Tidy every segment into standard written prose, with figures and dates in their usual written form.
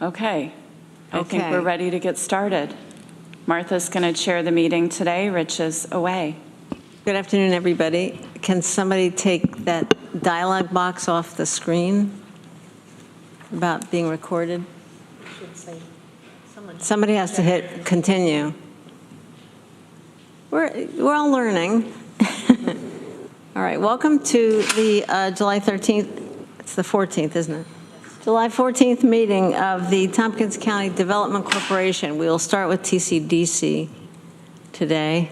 Okay. I think we're ready to get started. Martha's going to chair the meeting today. Rich is away. Good afternoon, everybody. Can somebody take that dialog box off the screen about being recorded? Somebody has to hit continue. We're all learning. All right, welcome to the July 13th, it's the 14th, isn't it? July 14th meeting of the Tompkins County Development Corporation. We will start with TCDC today.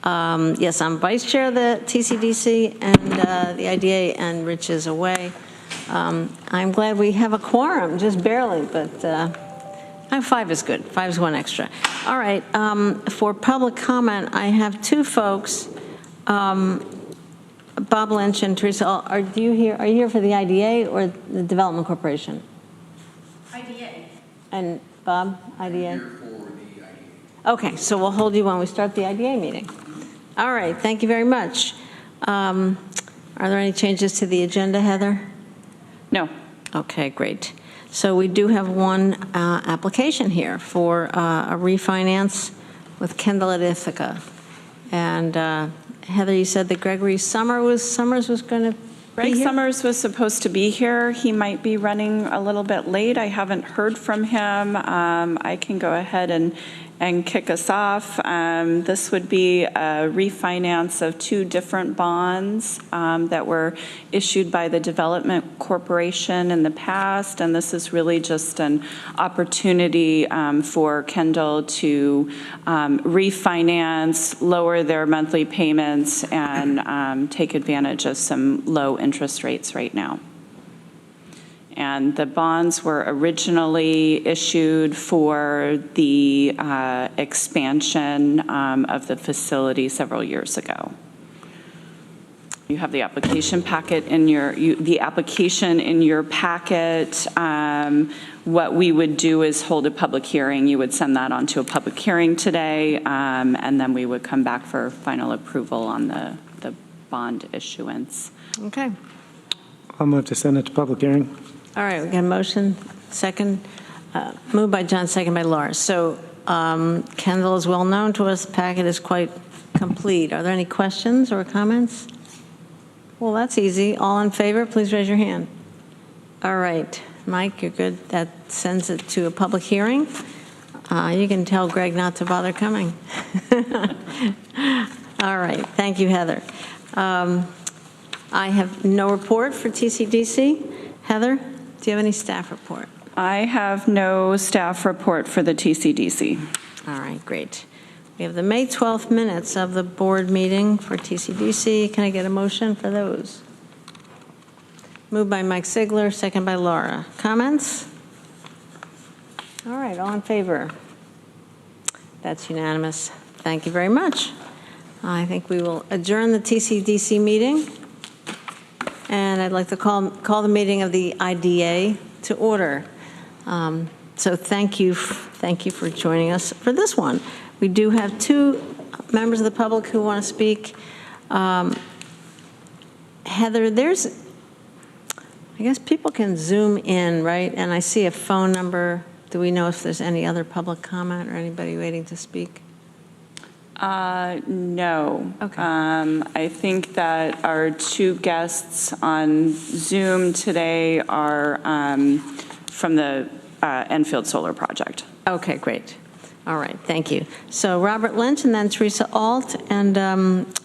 Yes, I'm vice chair of the TCDC and the IDA, and Rich is away. I'm glad we have a quorum, just barely, but 5 is good. 5 is one extra. All right, for public comment, I have two folks, Bob Lynch and Teresa. Are you here for the IDA or the Development Corporation? IDA. And Bob, IDA? I'm here for the IDA. Okay, so we'll hold you when we start the IDA meeting. All right, thank you very much. Are there any changes to the agenda, Heather? No. Okay, great. So we do have one application here for a refinance with Kendall at Ithaca. And Heather, you said that Gregory Summers was going to Greg Summers was supposed to be here. He might be running a little bit late. I haven't heard from him. I can go ahead and kick us off. This would be a refinance of 2 different bonds that were issued by the Development Corporation in the past, and this is really just an opportunity for Kendall to refinance, lower their monthly payments, and take advantage of some low interest rates right now. And the bonds were originally issued for the expansion of the facility several years ago. You have the application packet in your packet. What we would do is hold a public hearing. You would send that on to a public hearing today, and then we would come back for final approval on the bond issuance. Okay. I'll move to send it to public hearing. All right, we got a motion, second, moved by John, second by Laura. So Kendall is well known to us. The packet is quite complete. Are there any questions or comments? Well, that's easy. All in favor, please raise your hand. All right, Mike, you're good. That sends it to a public hearing. You can tell Greg not to bother coming. All right, thank you, Heather. I have no report for TCDC. Heather? Do you have any staff report? I have no staff report for the TCDC. All right, great. We have the May 12th minutes of the board meeting for TCDC. Can I get a motion for those? Moved by Mike Sigler, second by Laura. Comments? All right, all in favor? That's unanimous. Thank you very much. I think we will adjourn the TCDC meeting. And I'd like to call the meeting of the IDA to order. So thank you for joining us for this one. We do have 2 members of the public who want to speak. Heather, I guess people can zoom in, right? And I see a phone number. Do we know if there's any other public comment or anybody waiting to speak? No. Okay. I think that our 2 guests on Zoom today are from the Enfield Solar Project. Okay, great. All right, thank you. So Robert Lynch and then Teresa Alt, and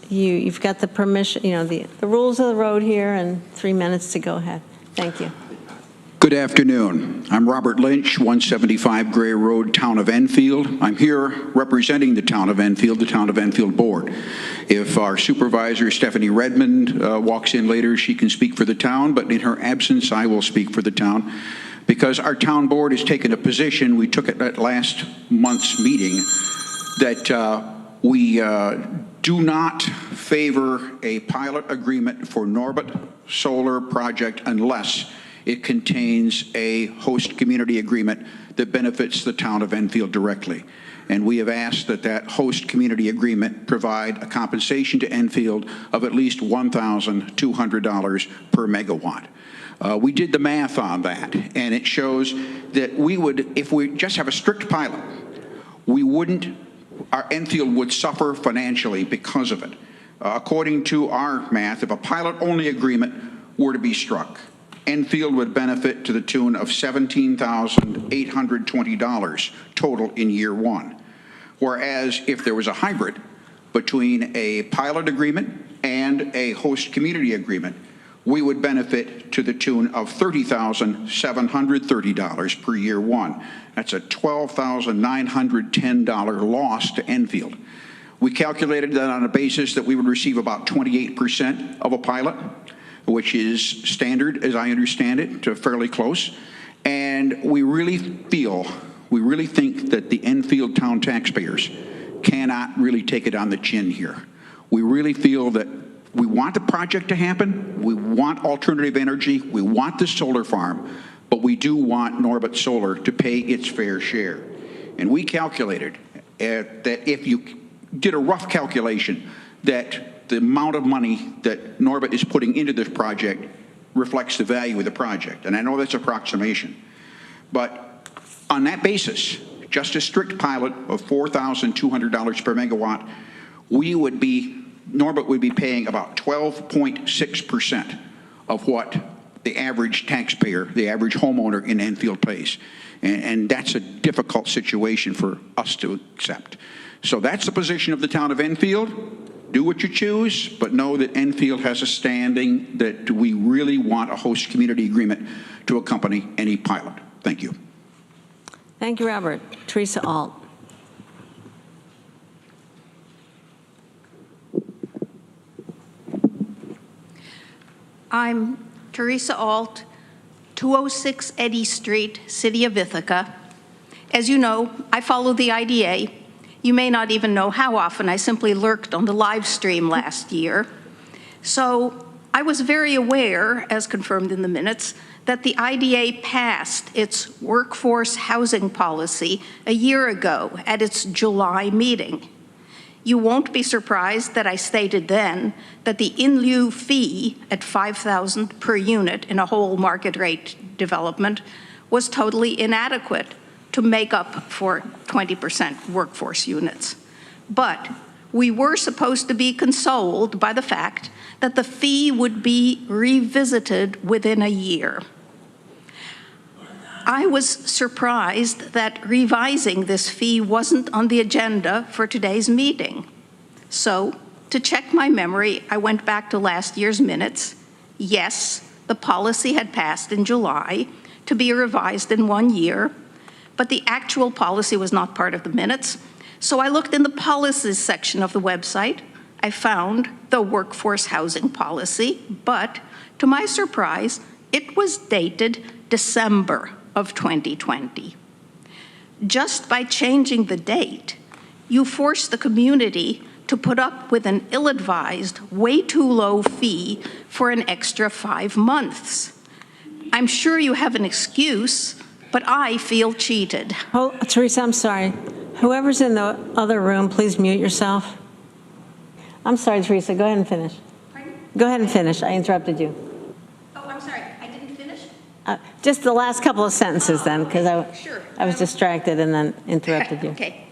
you've got the permission, the rules of the road here, and 3 minutes to go ahead. Thank you. Good afternoon. I'm Robert Lynch, 175 Gray Road, Town of Enfield. I'm here representing the Town of Enfield Board. If our supervisor, Stephanie Redmond, walks in later, she can speak for the town, but in her absence, I will speak for the town. Because our town board has taken a position, we took it at last month's meeting, that we do not favor a pilot agreement for Norbit Solar Project unless it contains a host community agreement that benefits the town of Enfield directly. And we have asked that that host community agreement provide a compensation to Enfield of at least $1,200 per megawatt. We did the math on that, and it shows that we would, if we just have a strict pilot, we wouldn't, our Enfield would suffer financially because of it. According to our math, if a pilot-only agreement were to be struck, Enfield would benefit to the tune of $17,820 total in year one. Whereas if there was a hybrid between a pilot agreement and a host community agreement, we would benefit to the tune of $30,730 per year one. That's a $12,910 loss to Enfield. We calculated that on a basis that we would receive about 28% of a pilot, which is standard, as I understand it, to fairly close. And we really think that the Enfield town taxpayers cannot really take it on the chin here. We really feel that we want the project to happen, we want alternative energy, we want the solar farm, but we do want Norbit Solar to pay its fair share. And we calculated that if you did a rough calculation, that the amount of money that Norbit is putting into this project reflects the value of the project. And I know that's approximation. But on that basis, just a strict pilot of $4,200 per megawatt, Norbit would be paying about 12.6% of what the average taxpayer, the average homeowner in Enfield pays. And that's a difficult situation for us to accept. So that's the position of the town of Enfield. Do what you choose, but know that Enfield has a standing that we really want a host community agreement to accompany any pilot. Thank you. Thank you, Robert. Teresa Alt. I'm Teresa Alt, 206 Eddy Street, City of Ithaca. As you know, I follow the IDA. You may not even know how often. I simply lurked on the live stream last year. So I was very aware, as confirmed in the minutes, that the IDA passed its workforce housing policy a year ago at its July meeting. You won't be surprised that I stated then that the in lieu fee at $5,000 per unit in a whole market rate development was totally inadequate to make up for 20% workforce units. But we were supposed to be consoled by the fact that the fee would be revisited within a year. I was surprised that revising this fee wasn't on the agenda for today's meeting. So, to check my memory, I went back to last year's minutes. Yes, the policy had passed in July to be revised in 1 year, but the actual policy was not part of the minutes. So I looked in the policies section of the website. I found the workforce housing policy, but to my surprise, it was dated December of 2020. Just by changing the date, you force the community to put up with an ill-advised, way too low fee for an extra 5 months. I'm sure you have an excuse, but I feel cheated. Oh, Teresa, I'm sorry. Whoever's in the other room, please mute yourself. I'm sorry, Teresa, go ahead and finish. Pardon? Go ahead and finish. I interrupted you. Oh, I'm sorry, I didn't finish? Just the last couple of sentences then, because Sure. I was distracted and then interrupted you. Okay.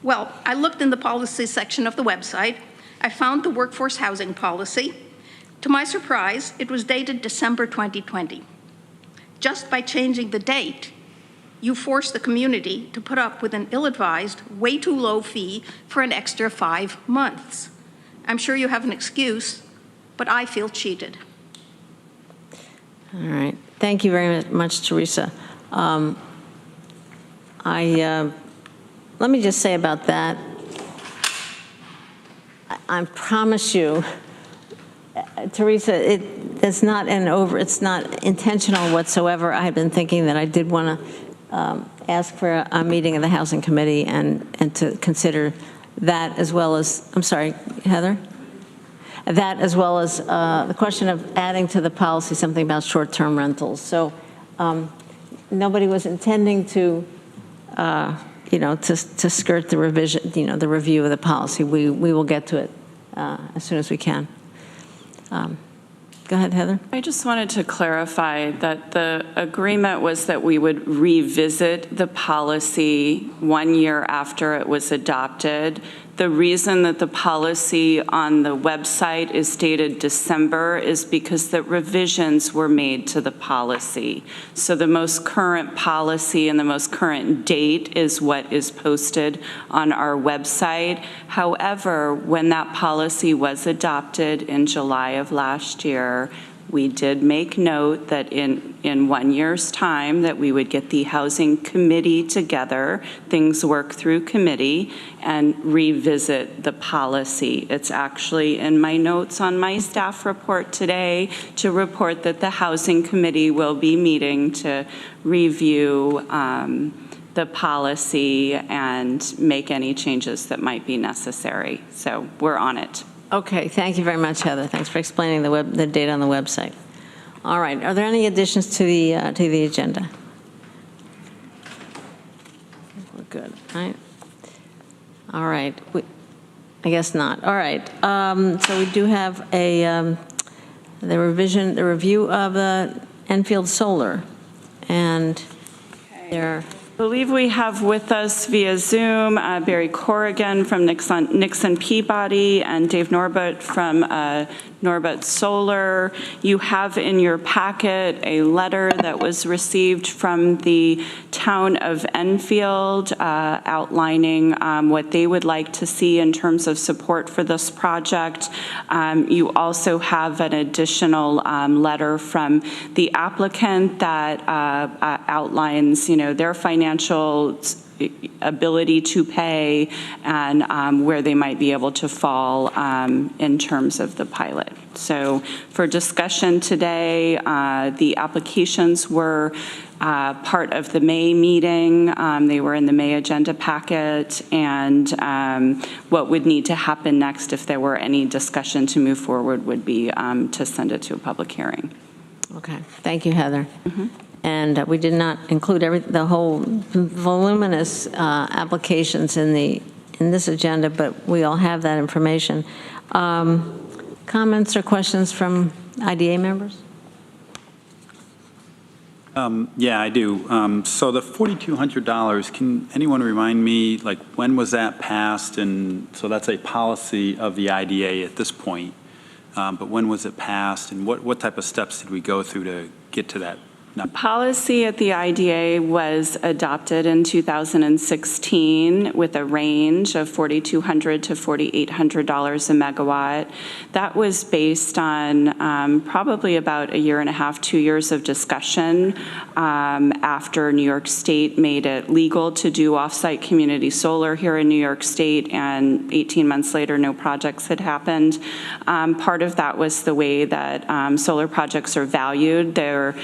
Well, I looked in the policy section of the website. I found the workforce housing policy. To my surprise, it was dated December 2020. Just by changing the date, you force the community to put up with an ill-advised, way too low fee for an extra 5 months. I'm sure you have an excuse, but I feel cheated. All right. Thank you very much, Teresa. Let me just say about that, I promise you, Teresa, it's not intentional whatsoever. I had been thinking that I did want to ask for a meeting of the Housing Committee and to consider that as well as, I'm sorry, Heather? That as well as the question of adding to the policy something about short-term rentals. So nobody was intending to, to skirt the revision, the review of the policy. We will get to it as soon as we can. Go ahead, Heather. I just wanted to clarify that the agreement was that we would revisit the policy 1 year after it was adopted. The reason that the policy on the website is dated December is because the revisions were made to the policy. So the most current policy and the most current date is what is posted on our website. However, when that policy was adopted in July of last year, we did make note that in 1 year's time that we would get the housing committee together, things work through committee, and revisit the policy. It's actually in my notes on my staff report today to report that the housing committee will be meeting to review the policy and make any changes that might be necessary. So we're on it. Okay, thank you very much, Heather. Thanks for explaining the date on the website. All right, are there any additions to the agenda? We're good, right? All right, I guess not. All right, so we do have the review of Enfield Solar, and there. I believe we have with us via Zoom Barry Corrigan from Nixon Peabody and Dave Norbut from Norbut Solar. You have in your packet a letter that was received from the town of Enfield outlining what they would like to see in terms of support for this project. You also have an additional letter from the applicant that outlines, their financial ability to pay and where they might be able to fall in terms of the pilot. So for discussion today, the applications were part of the May meeting. They were in the May agenda packet, and what would need to happen next if there were any discussion to move forward would be to send it to a public hearing. Okay, thank you, Heather. Mm-hmm. And we did not include the whole voluminous applications in this agenda, but we all have that information. Comments or questions from IDA members? Yeah, I do. So the $4,200, can anyone remind me, when was that passed? And so that's a policy of the IDA at this point. But when was it passed, and what type of steps did we go through to get to that? Policy at the IDA was adopted in 2016 with a range of $4,200 to $4,800 a megawatt. That was based on probably about 1.5 years, 2 years of discussion after New York State made it legal to do off-site community solar here in New York State, and 18 months later, no projects had happened. Part of that was the way that solar projects are valued. They're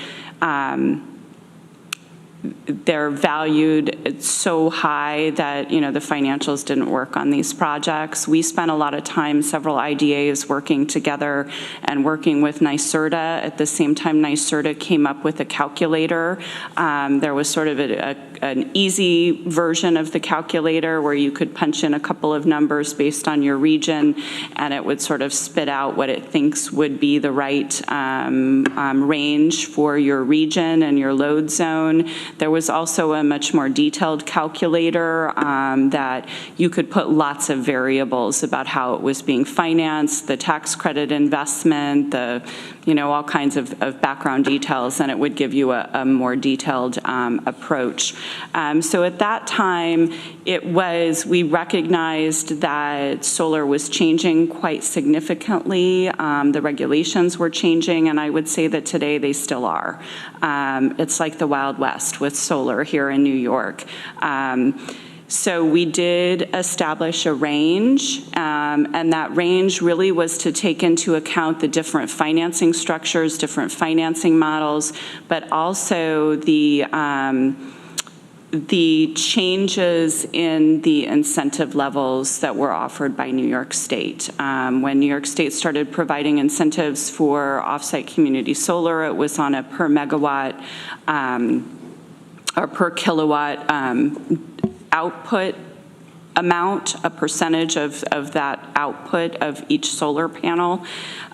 valued so high that, the financials didn't work on these projects. We spent a lot of time, several IDAs working together and working with NYSERDA. At the same time, NYSERDA came up with a calculator. There was sort of an easy version of the calculator where you could punch in a couple of numbers based on your region, and it would sort of spit out what it thinks would be the right range for your region and your load zone. There was also a much more detailed calculator that you could put lots of variables about how it was being financed, the tax credit investment, all kinds of background details, and it would give you a more detailed approach. So at that time, we recognized that solar was changing quite significantly. The regulations were changing, and I would say that today they still are. It's like the Wild West with solar here in New York. So we did establish a range, and that range really was to take into account the different financing structures, different financing models, but also the changes in the incentive levels that were offered by New York State. When New York State started providing incentives for off-site community solar, it was on a per megawatt or per kilowatt output amount, a percentage of that output of each solar panel,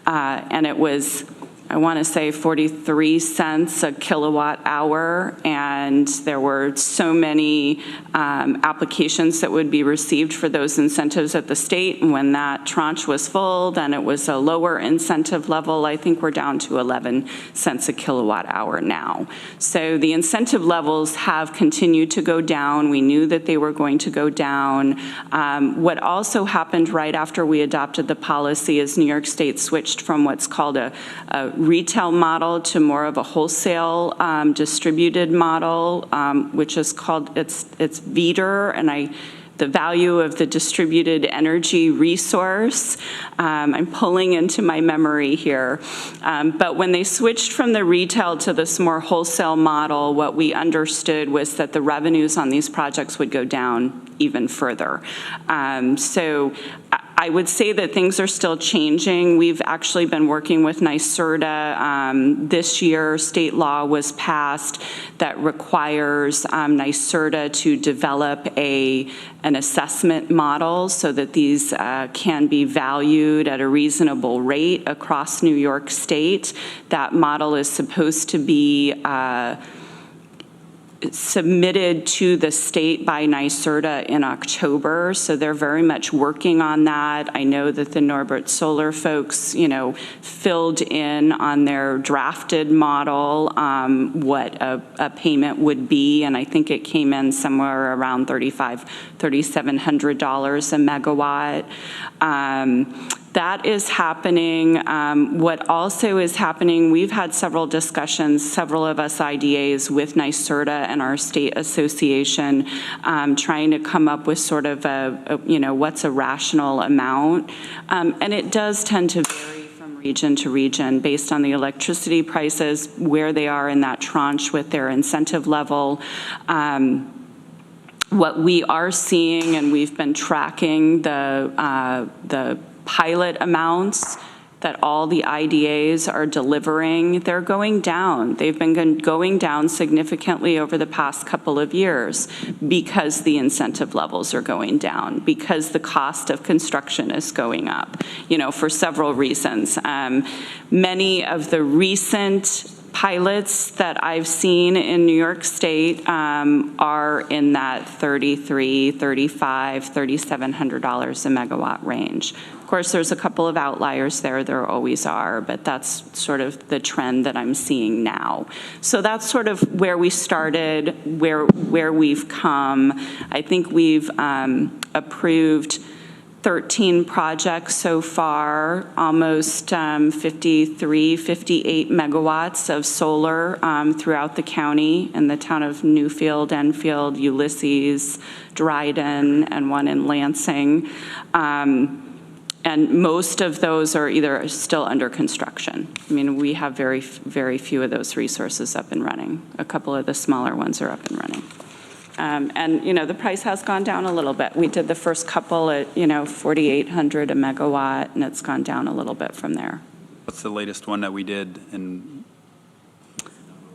and it was I want to say 43 cents a kilowatt hour, and there were so many applications that would be received for those incentives at the state, and when that tranche was full, then it was a lower incentive level. I think we're down to 11 cents a kilowatt hour now. So the incentive levels have continued to go down. We knew that they were going to go down. What also happened right after we adopted the policy is New York State switched from what's called a retail model to more of a wholesale distributed model, which is called, it's VEDR, and the value of the distributed energy resource. I'm pulling into my memory here. But when they switched from the retail to this more wholesale model, what we understood was that the revenues on these projects would go down even further. So I would say that things are still changing. We've actually been working with NYSERDA. This year, state law was passed that requires NYSERDA to develop an assessment model so that these can be valued at a reasonable rate across New York State. That model is supposed to be submitted to the state by NYSERDA in October, so they're very much working on that. I know that the Norbert Solar folks, filled in on their drafted model what a payment would be, and I think it came in somewhere around $3,700 a megawatt. That is happening. What also is happening, we've had several discussions, several of us IDAs with NYSERDA and our state association, trying to come up with sort of what's a rational amount. And it does tend to vary from region to region based on the electricity prices, where they are in that tranche with their incentive level. What we are seeing, and we've been tracking the pilot amounts that all the IDAs are delivering, they're going down. They've been going down significantly over the past couple of years because the incentive levels are going down, because the cost of construction is going up, for several reasons. Many of the recent pilots that I've seen in New York State are in that $3,300, $3,500, $3,700 a megawatt range. Of course, there's a couple of outliers there always are, but that's sort of the trend that I'm seeing now. So that's sort of where we started, where we've come. I think we've approved 13 projects so far, almost 53, 58 megawatts of solar throughout the county, in the town of Newfield, Enfield, Ulysses, Dryden, and one in Lansing. And most of those are either still under construction. I mean, we have very, very few of those resources up and running. A couple of the smaller ones are up and running. And the price has gone down a little bit. We did the first couple at, 4,800 a megawatt, and it's gone down a little bit from there. What's the latest one that we did?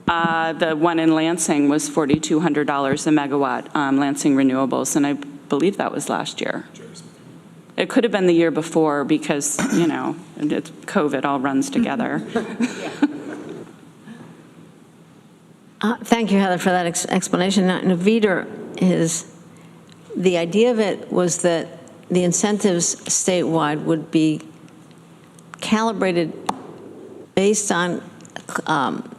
The one in Lansing was $4,200 a megawatt, Lansing Renewables, and I believe that was last year. It could have been the year before because, it's COVID all runs together. Thank you, Heather, for that explanation. Now, VEDR the idea of it was that the incentives statewide would be calibrated based on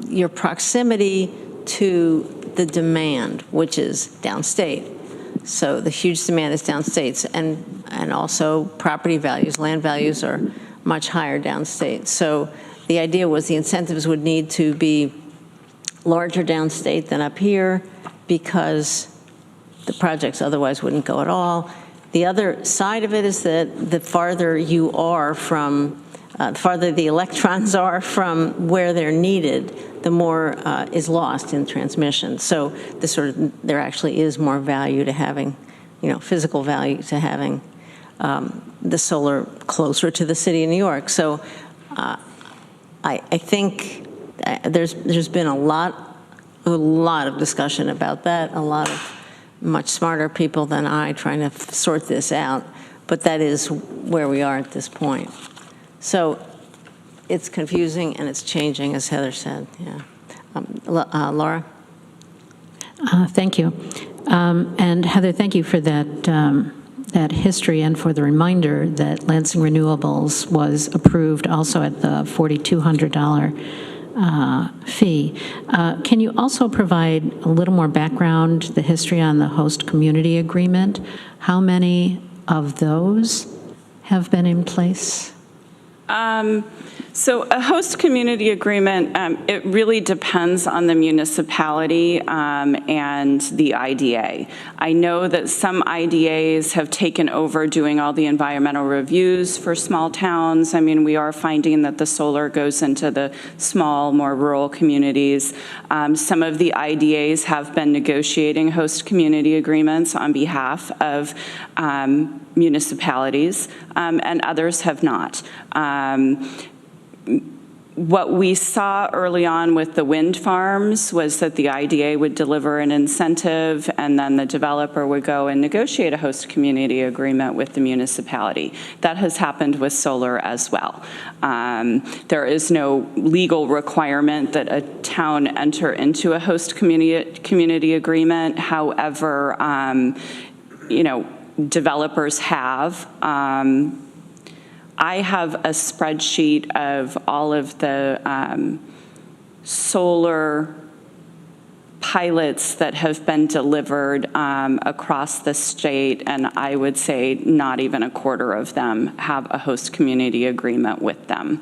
your proximity to the demand, which is downstate. So the huge demand is downstate, and also property values, land values are much higher downstate. So the idea was the incentives would need to be larger downstate than up here because the projects otherwise wouldn't go at all. The other side of it is that the farther you are from, the farther the electrons are from where they're needed, the more is lost in transmission. So there actually is more value to having, physical value to having the solar closer to the city of New York. So I think there's been a lot of discussion about that, a lot of much smarter people than I trying to sort this out, but that is where we are at this point. So it's confusing and it's changing, as Heather said, yeah. Laura? Thank you. And Heather, thank you for that history and for the reminder that Lansing Renewables was approved also at the $4,200 fee. Can you also provide a little more background, the history on the host community agreement? How many of those have been in place? So a host community agreement, it really depends on the municipality and the IDA. I know that some IDAs have taken over doing all the environmental reviews for small towns. I mean, we are finding that the solar goes into the small, more rural communities. Some of the IDAs have been negotiating host community agreements on behalf of municipalities, and others have not. What we saw early on with the wind farms was that the IDA would deliver an incentive, and then the developer would go and negotiate a host community agreement with the municipality. That has happened with solar as well. There is no legal requirement that a town enter into a host community agreement. However, developers have. I have a spreadsheet of all of the solar pilots that have been delivered across the state, and I would say not even a quarter of them have a host community agreement with them.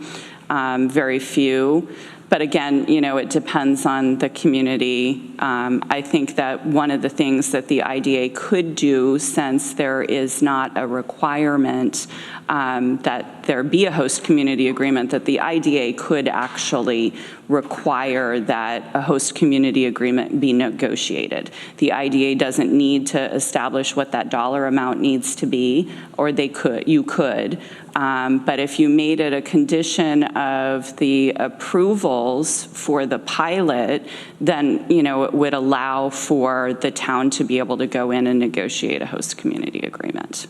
Very few. But again, it depends on the community. I think that one of the things that the IDA could do, since there is not a requirement that there be a host community agreement, that the IDA could actually require that a host community agreement be negotiated. The IDA doesn't need to establish what that dollar amount needs to be, or you could. But if you made it a condition of the approvals for the pilot, then, it would allow for the town to be able to go in and negotiate a host community agreement.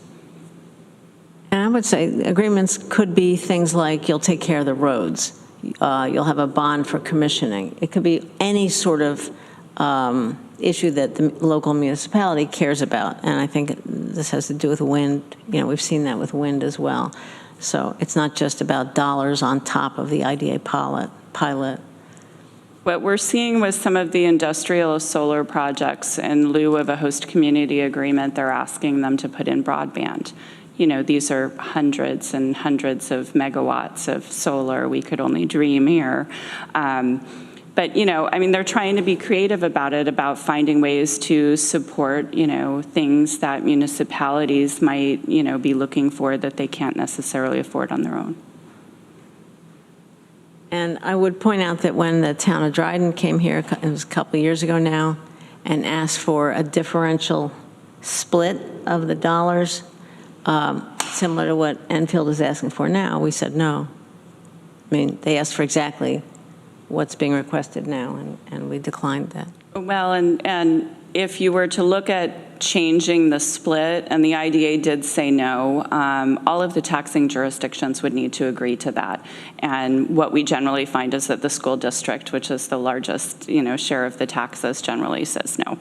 And I would say agreements could be things like you'll take care of the roads. You'll have a bond for commissioning. It could be any sort of issue that the local municipality cares about. And I think this has to do with wind. We've seen that with wind as well. So it's not just about dollars on top of the IDA pilot. What we're seeing with some of the industrial solar projects, in lieu of a host community agreement, they're asking them to put in broadband. These are hundreds and hundreds of megawatts of solar. We could only dream here. But, they're trying to be creative about it, about finding ways to support, things that municipalities might, be looking for that they can't necessarily afford on their own. And I would point out that when the town of Dryden came here, it was a couple of years ago now, and asked for a differential split of the dollars, similar to what Enfield is asking for now, we said no. They asked for exactly what's being requested now, and we declined that. Well, and if you were to look at changing the split, and the IDA did say no, all of the taxing jurisdictions would need to agree to that. And what we generally find is that the school district, which is the largest, share of the taxes, generally says no.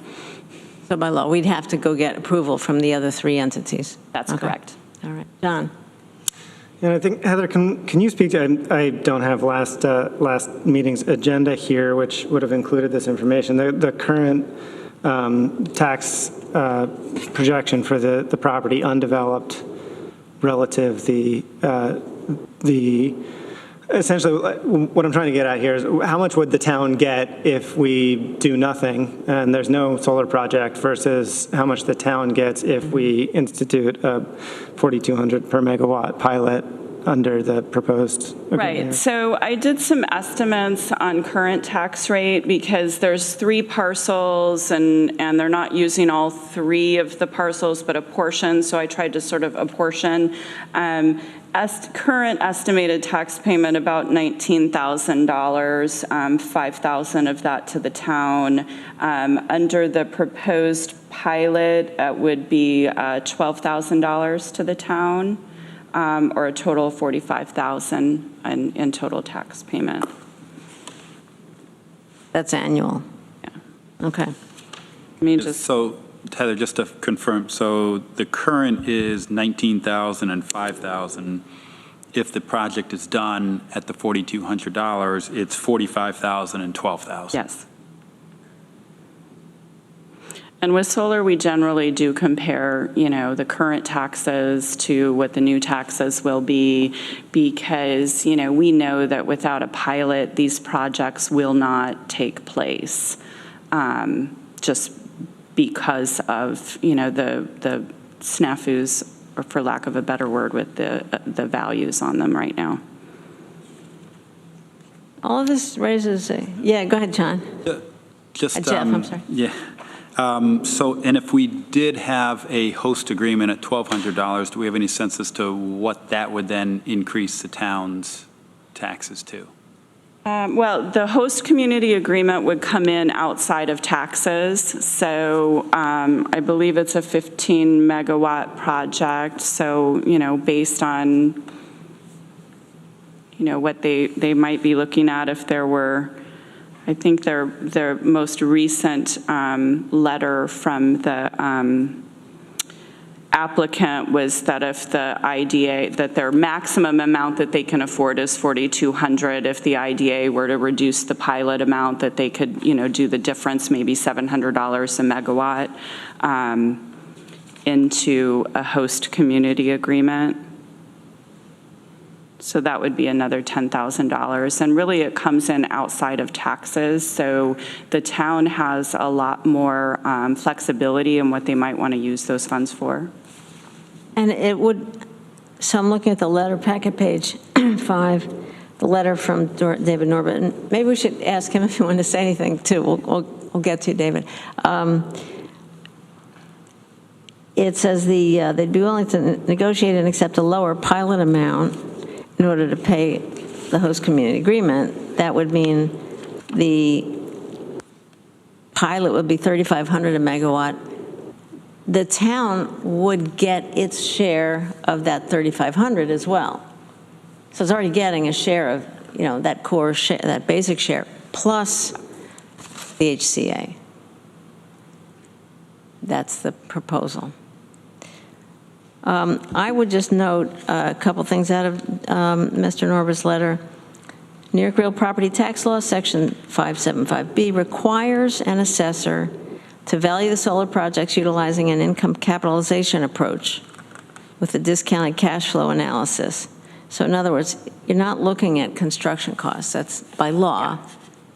So by law, we'd have to go get approval from the other three entities. That's correct. All right. John. And I think, Heather, can you speak to, I don't have last meeting's agenda here, which would have included this information. The current tax projection for the property undeveloped relative essentially what I'm trying to get at here is how much would the town get if we do nothing and there's no solar project versus how much the town gets if we institute a 4,200 per megawatt pilot under the proposed agreement? Right. So I did some estimates on current tax rate because there's 3 parcels and they're not using all 3 of the parcels, but a portion. So I tried to sort of apportion. Current estimated tax payment about $19,000, $5,000 of that to the town. Under the proposed pilot, it would be $12,000 to the town, or a total of $45,000 in total tax payment. That's annual. Yeah. Okay. I mean, just, So Heather, just to confirm, so the current is 19,000 and 5,000. If the project is done at the $4,200, it's 45,000 and 12,000. yes. And with solar, we generally do compare, the current taxes to what the new taxes will be, because, we know that without a pilot, these projects will not take place, just because of, the snafus, or for lack of a better word, with the values on them right now. All of this raises yeah, go ahead, John. Just, Jeff, I'm sorry. Yeah. And if we did have a host agreement at $1,200, do we have any sense as to what that would then increase the town's taxes to? Well, the host community agreement would come in outside of taxes. So I believe it's a 15 megawatt project. So, based on, what they might be looking at if there were, I think their most recent letter from the applicant was that if the IDA, that their maximum amount that they can afford is $4,200. If the IDA were to reduce the pilot amount, that they could, do the difference, maybe $700 a megawatt, into a host community agreement. So that would be another $10,000. And really it comes in outside of taxes. So the town has a lot more flexibility in what they might want to use those funds for. And it would, so I'm looking at the letter packet, page 5, the letter from David Norbert. And maybe we should ask him if he wanted to say anything too. We'll get to you, David. It says they'd be willing to negotiate and accept a lower pilot amount in order to pay the host community agreement. That would mean the pilot would be $3,500 a megawatt. The town would get its share of that $3,500 as well. So it's already getting a share of, that core share, that basic share, plus the HCA. That's the proposal. I would just note a couple things out of Mr. Norbert's letter. New York Real Property Tax Law, Section 575B, requires an assessor to value the solar projects utilizing an income capitalization approach with a discounted cash flow analysis. So in other words, you're not looking at construction costs. That's by law.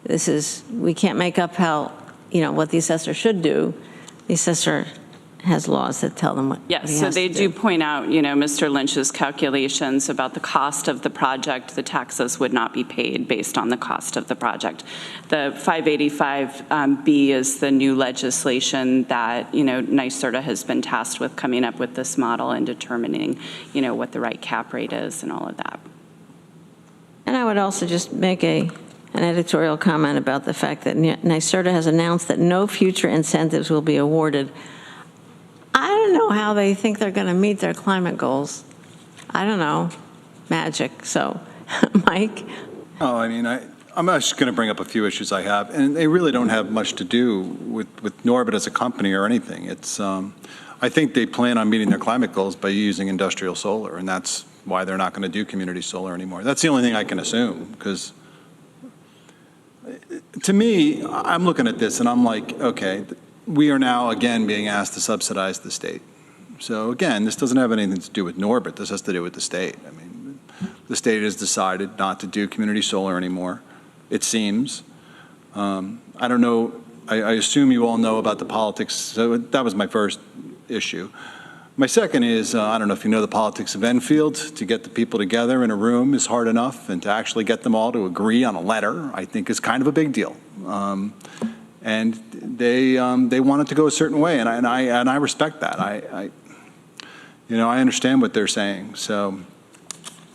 This is, we can't make up how, what the assessor should do. The assessor has laws that tell them what Yes, he so has they to do point out, Mr. Lynch's calculations about the cost of the project. The taxes would not be paid based on the cost of the project. The 585B is the new legislation that, NYSERDA has been tasked with coming up with this model and determining, what the right cap rate is and all of that. And I would also just make an editorial comment about the fact that NYSERDA has announced that no future incentives will be awarded. I don't know how they think they're going to meet their climate goals. I don't know. Magic. So, Mike? Oh, I mean, I'm just going to bring up a few issues I have, and they really don't have much to do with Norbit as a company or anything. It's, I think they plan on meeting their climate goals by using industrial solar, and that's why they're not going to do community solar anymore. That's the only thing I can assume, because to me, I'm looking at this and I'm like, okay, we are now again being asked to subsidize the state. So again, this doesn't have anything to do with Norbit. This has to do with the state. I mean, the state has decided not to do community solar anymore, it seems. I don't know. I assume you all know about the politics. So that was my first issue. My second is, I don't know if you know the politics of Enfield. To get the people together in a room is hard enough, and to actually get them all to agree on a letter, I think, is kind of a big deal. And they want it to go a certain way, and I respect that. I understand what they're saying. So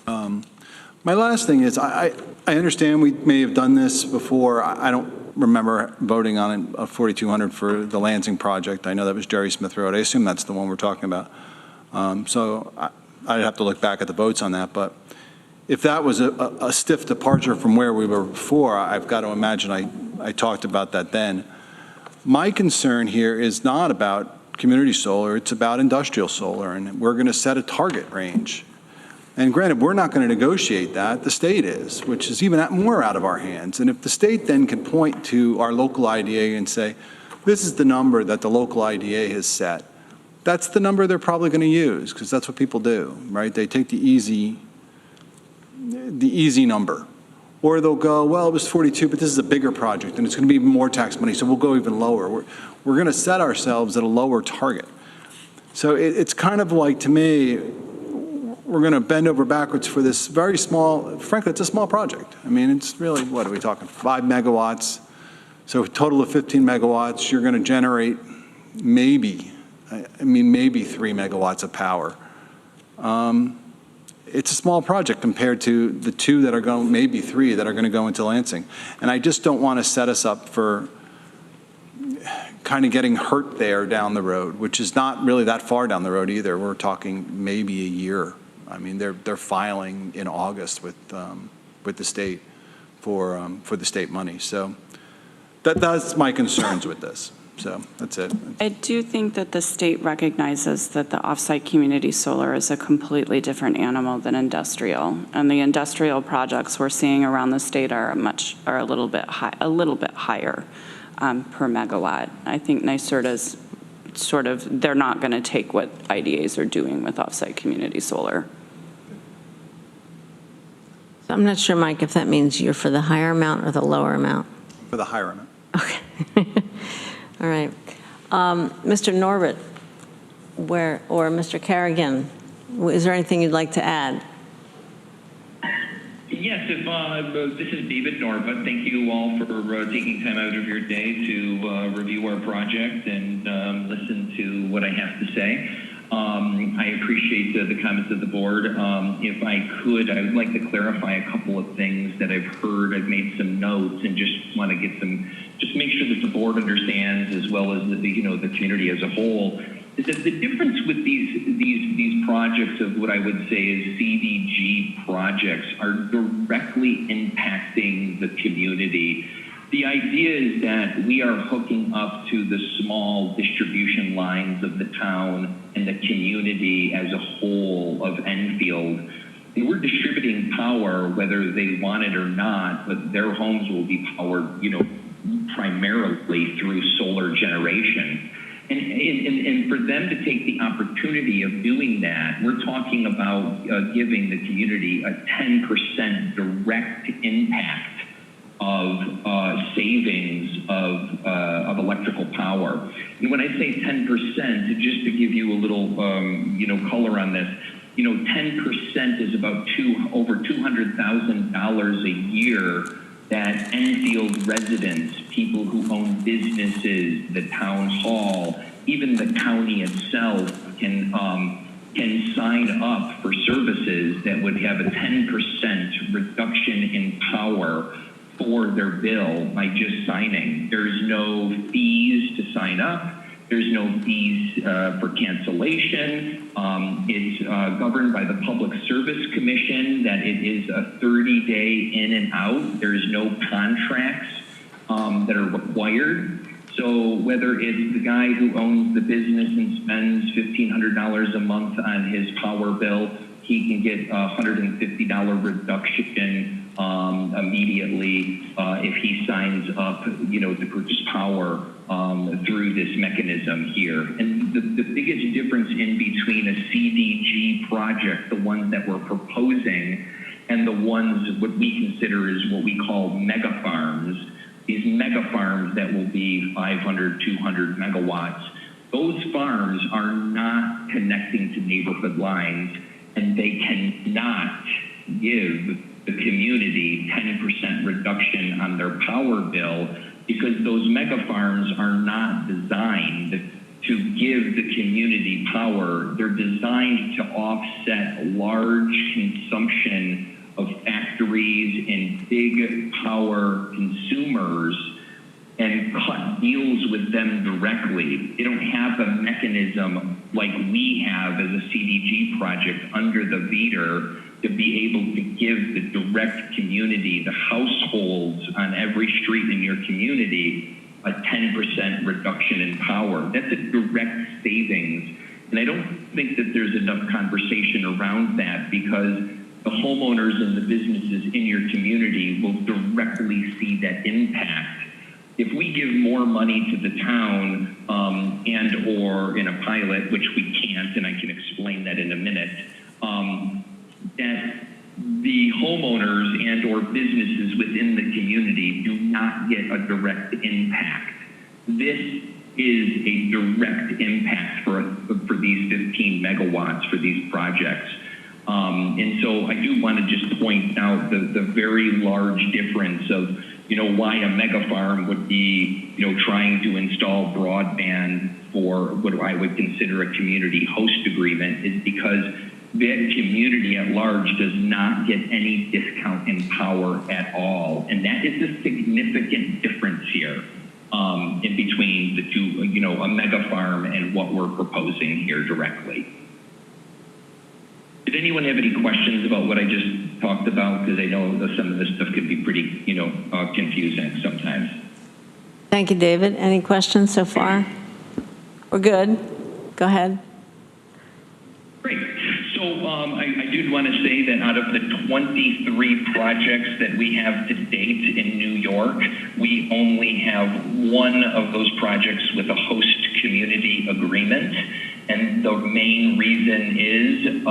my last thing is, I understand we may have done this before. I don't remember voting on a 4,200 for the Lansing project. I know that was Jerry Smith Road. I assume that's the one we're talking about. So I'd have to look back at the votes on that. But if that was a stiff departure from where we were before, I've got to imagine I talked about that then. My concern here is not about community solar, it's about industrial solar, and we're going to set a target range. And granted, we're not going to negotiate that, the state is, which is even more out of our hands. And if the state then can point to our local IDA and say, this is the number that the local IDA has set, that's the number they're probably going to use, because that's what people do, right? They take the easy number. Or they'll go, well, it was 42, but this is a bigger project, and it's going to be more tax money, so we'll go even lower. We're going to set ourselves at a lower target. So it's kind of like, to me, we're going to bend over backwards for this very small, frankly, it's a small project. I mean, it's really, what are we talking, 5 megawatts? So a total of 15 megawatts, you're going to generate maybe 3 megawatts of power. It's a small project compared to the 2 that are going, maybe 3 that are going to go into Lansing. And I just don't want to set us up for kind of getting hurt there down the road, which is not really that far down the road either. We're talking maybe a year. I mean, they're filing in August with the state for the state money. So that's my concerns with this. So that's it. I do think that the state recognizes that the offsite community solar is a completely different animal than industrial, and the industrial projects we're seeing around the state are a little bit higher per megawatt. I think NYSERDA's they're not going to take what IDAs are doing with offsite community solar. So I'm not sure, Mike, if that means you're for the higher amount or the lower amount. For the higher amount. Okay. All right. Mr. Norbert, or Mr. Carrigan, is there anything you'd like to add? Yes, this is David Norbert. Thank you all for taking time out of your day to review our project and listen to what I have to say. I appreciate the comments of the board. If I could, I would like to clarify a couple of things that I've heard. I've made some notes and just want to get just make sure that the board understands, as well as the community as a whole, is that the difference with these projects of what I would say is CDG projects are directly impacting the community. The idea is that we are hooking up to the small distribution lines of the town and the community as a whole of Enfield. And we're distributing power whether they want it or not, but their homes will be powered, primarily through solar generation. And for them to take the opportunity of doing that, we're talking about giving the community a 10% direct impact of savings of electrical power. And when I say 10%, just to give you a little color on this, 10% is about over $200,000 a year that Enfield residents, people who own businesses, the town hall, even the county itself can sign up for services that would have a 10% reduction in power for their bill by just signing. There's no fees to sign up. There's no fees for cancellation. It's governed by the Public Service Commission, that it is a 30-day in and out. There's no contracts that are required. So whether it's the guy who owns the business and spends $1,500 a month on his power bill, he can get a $150 reduction immediately if he signs up, to purchase power through this mechanism here. And the biggest difference in between a CDG project, the ones that we're proposing, and the ones what we consider is what we call mega farms, these mega farms that will be 500, 200 megawatts, those farms are not connecting to neighborhood lines, and they cannot give the community 10% reduction on their power bill, because those mega farms are not designed to give the community power. They're designed to offset large consumption of factories and big power consumers and cut deals with them directly. They don't have a mechanism like we have as a CDG project under the VEDR to be able to give the direct community, the households on every street in your community, a 10% reduction in power. That's a direct savings. And I don't think that there's enough conversation around that, because the homeowners and the businesses in your community will directly see that impact. If we give more money to the town and or in a pilot, which we can't, and I can explain that in a minute, that the homeowners and or businesses within the community do not get a direct impact. This is a direct impact for these 15 megawatts for these projects. And so I do want to just point out the very large difference of, why a mega farm would be, trying to install broadband for what I would consider a community host agreement, is because that community at large does not get any discount in power at all. And that is a significant difference here in between the two, a mega farm and what we're proposing here directly. Did anyone have any questions about what I just talked about? Because I know that some of this stuff can be pretty, confusing sometimes. Thank you, David. Any questions so far? We're good. Go ahead. Great. So I do want to say that out of the 23 projects that we have to date in New York, we only have one of those projects with a host community agreement. And the main reason is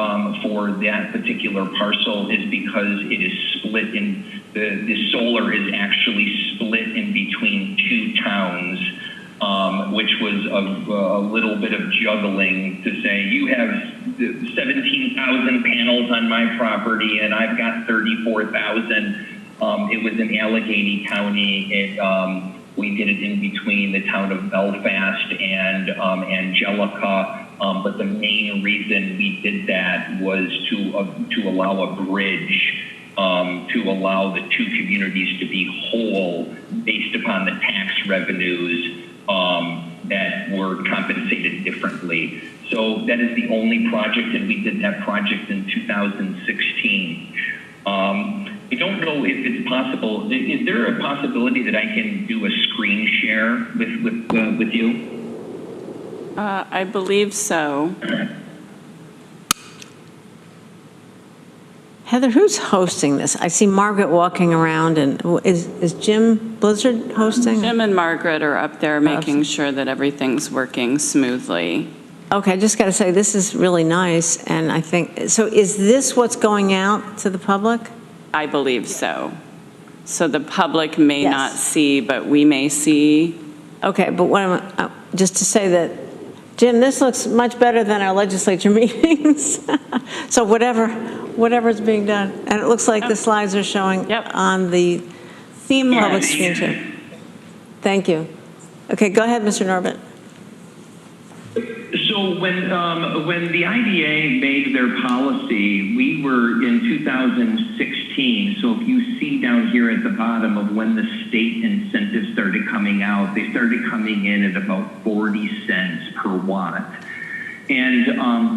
for that particular parcel is because it is split in, the solar is actually split in between two towns, which was a little bit of juggling to say, you have 17,000 panels on my property and I've got 34,000. It was in Allegheny County. We did it in between the town of Belfast and Angelica. But the main reason we did that was to allow a bridge, to allow the two communities to be whole based upon the tax revenues that were compensated differently. So that is the only project, and we did that project in 2016. I don't know if it's possible. Is there a possibility that I can do a screen share with you? I believe so. Heather, who's hosting this? I see Margaret walking around, and is Jim Blizzard hosting? Jim and Margaret are up there making sure that everything's working smoothly. Okay, I just got to say, this is really nice, and I think, so is this what's going out to the public? I believe so. So the public may not see, but we may see. Okay, but what just to say that, Jim, this looks much better than our legislature meetings. So whatever's being done. And it looks like the slides are showing on the public screen too. Thank you. Okay, go ahead, Mr. Norbert. So when the IDA made their policy, we were in 2016. So if you see down here at the bottom of when the state incentives started coming out, they started coming in at about 40 cents per watt. And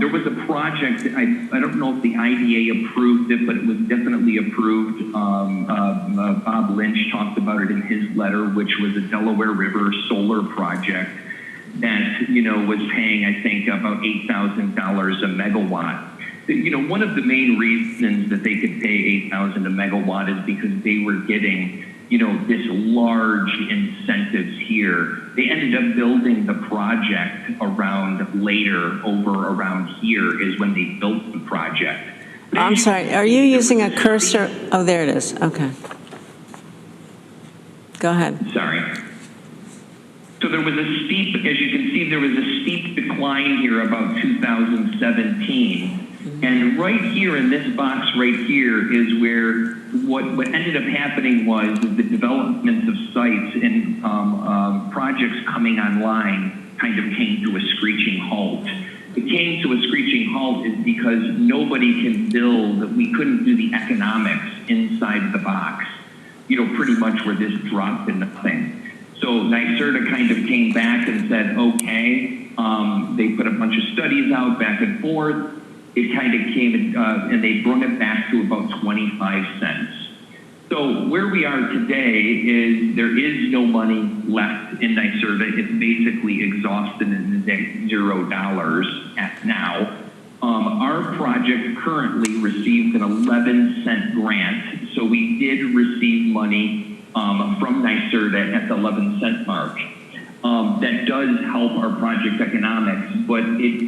there was a project, I don't know if the IDA approved it, but it was definitely approved. Bob Lynch talked about it in his letter, which was a Delaware River solar project that, was paying, I think, about $8,000 a megawatt. One of the main reasons that they could pay $8,000 a megawatt is because they were getting, this large incentives here. They ended up building the project around here is when they built the project. I'm sorry, are you using a cursor? Oh, there it is. Okay. Go ahead. Sorry. So there was a steep, as you can see, there was a steep decline here about 2017. And right here in this box right here is where what ended up happening was the development of sites and projects coming online kind of came to a screeching halt. It came to a screeching halt is because nobody can build, we couldn't do the economics inside the box, pretty much where this dropped to nothing. So NYSERDA kind of came back and said, okay, they put a bunch of studies out back and forth. it kind of came, and they brought it back to about 25 cents. So where we are today is there is no money left in NYSERDA. It's basically exhausted and $0 at now. Our project currently received an 11-cent grant, so we did receive money from NYSERDA at the 11-cent mark. That does help our project economics, but it,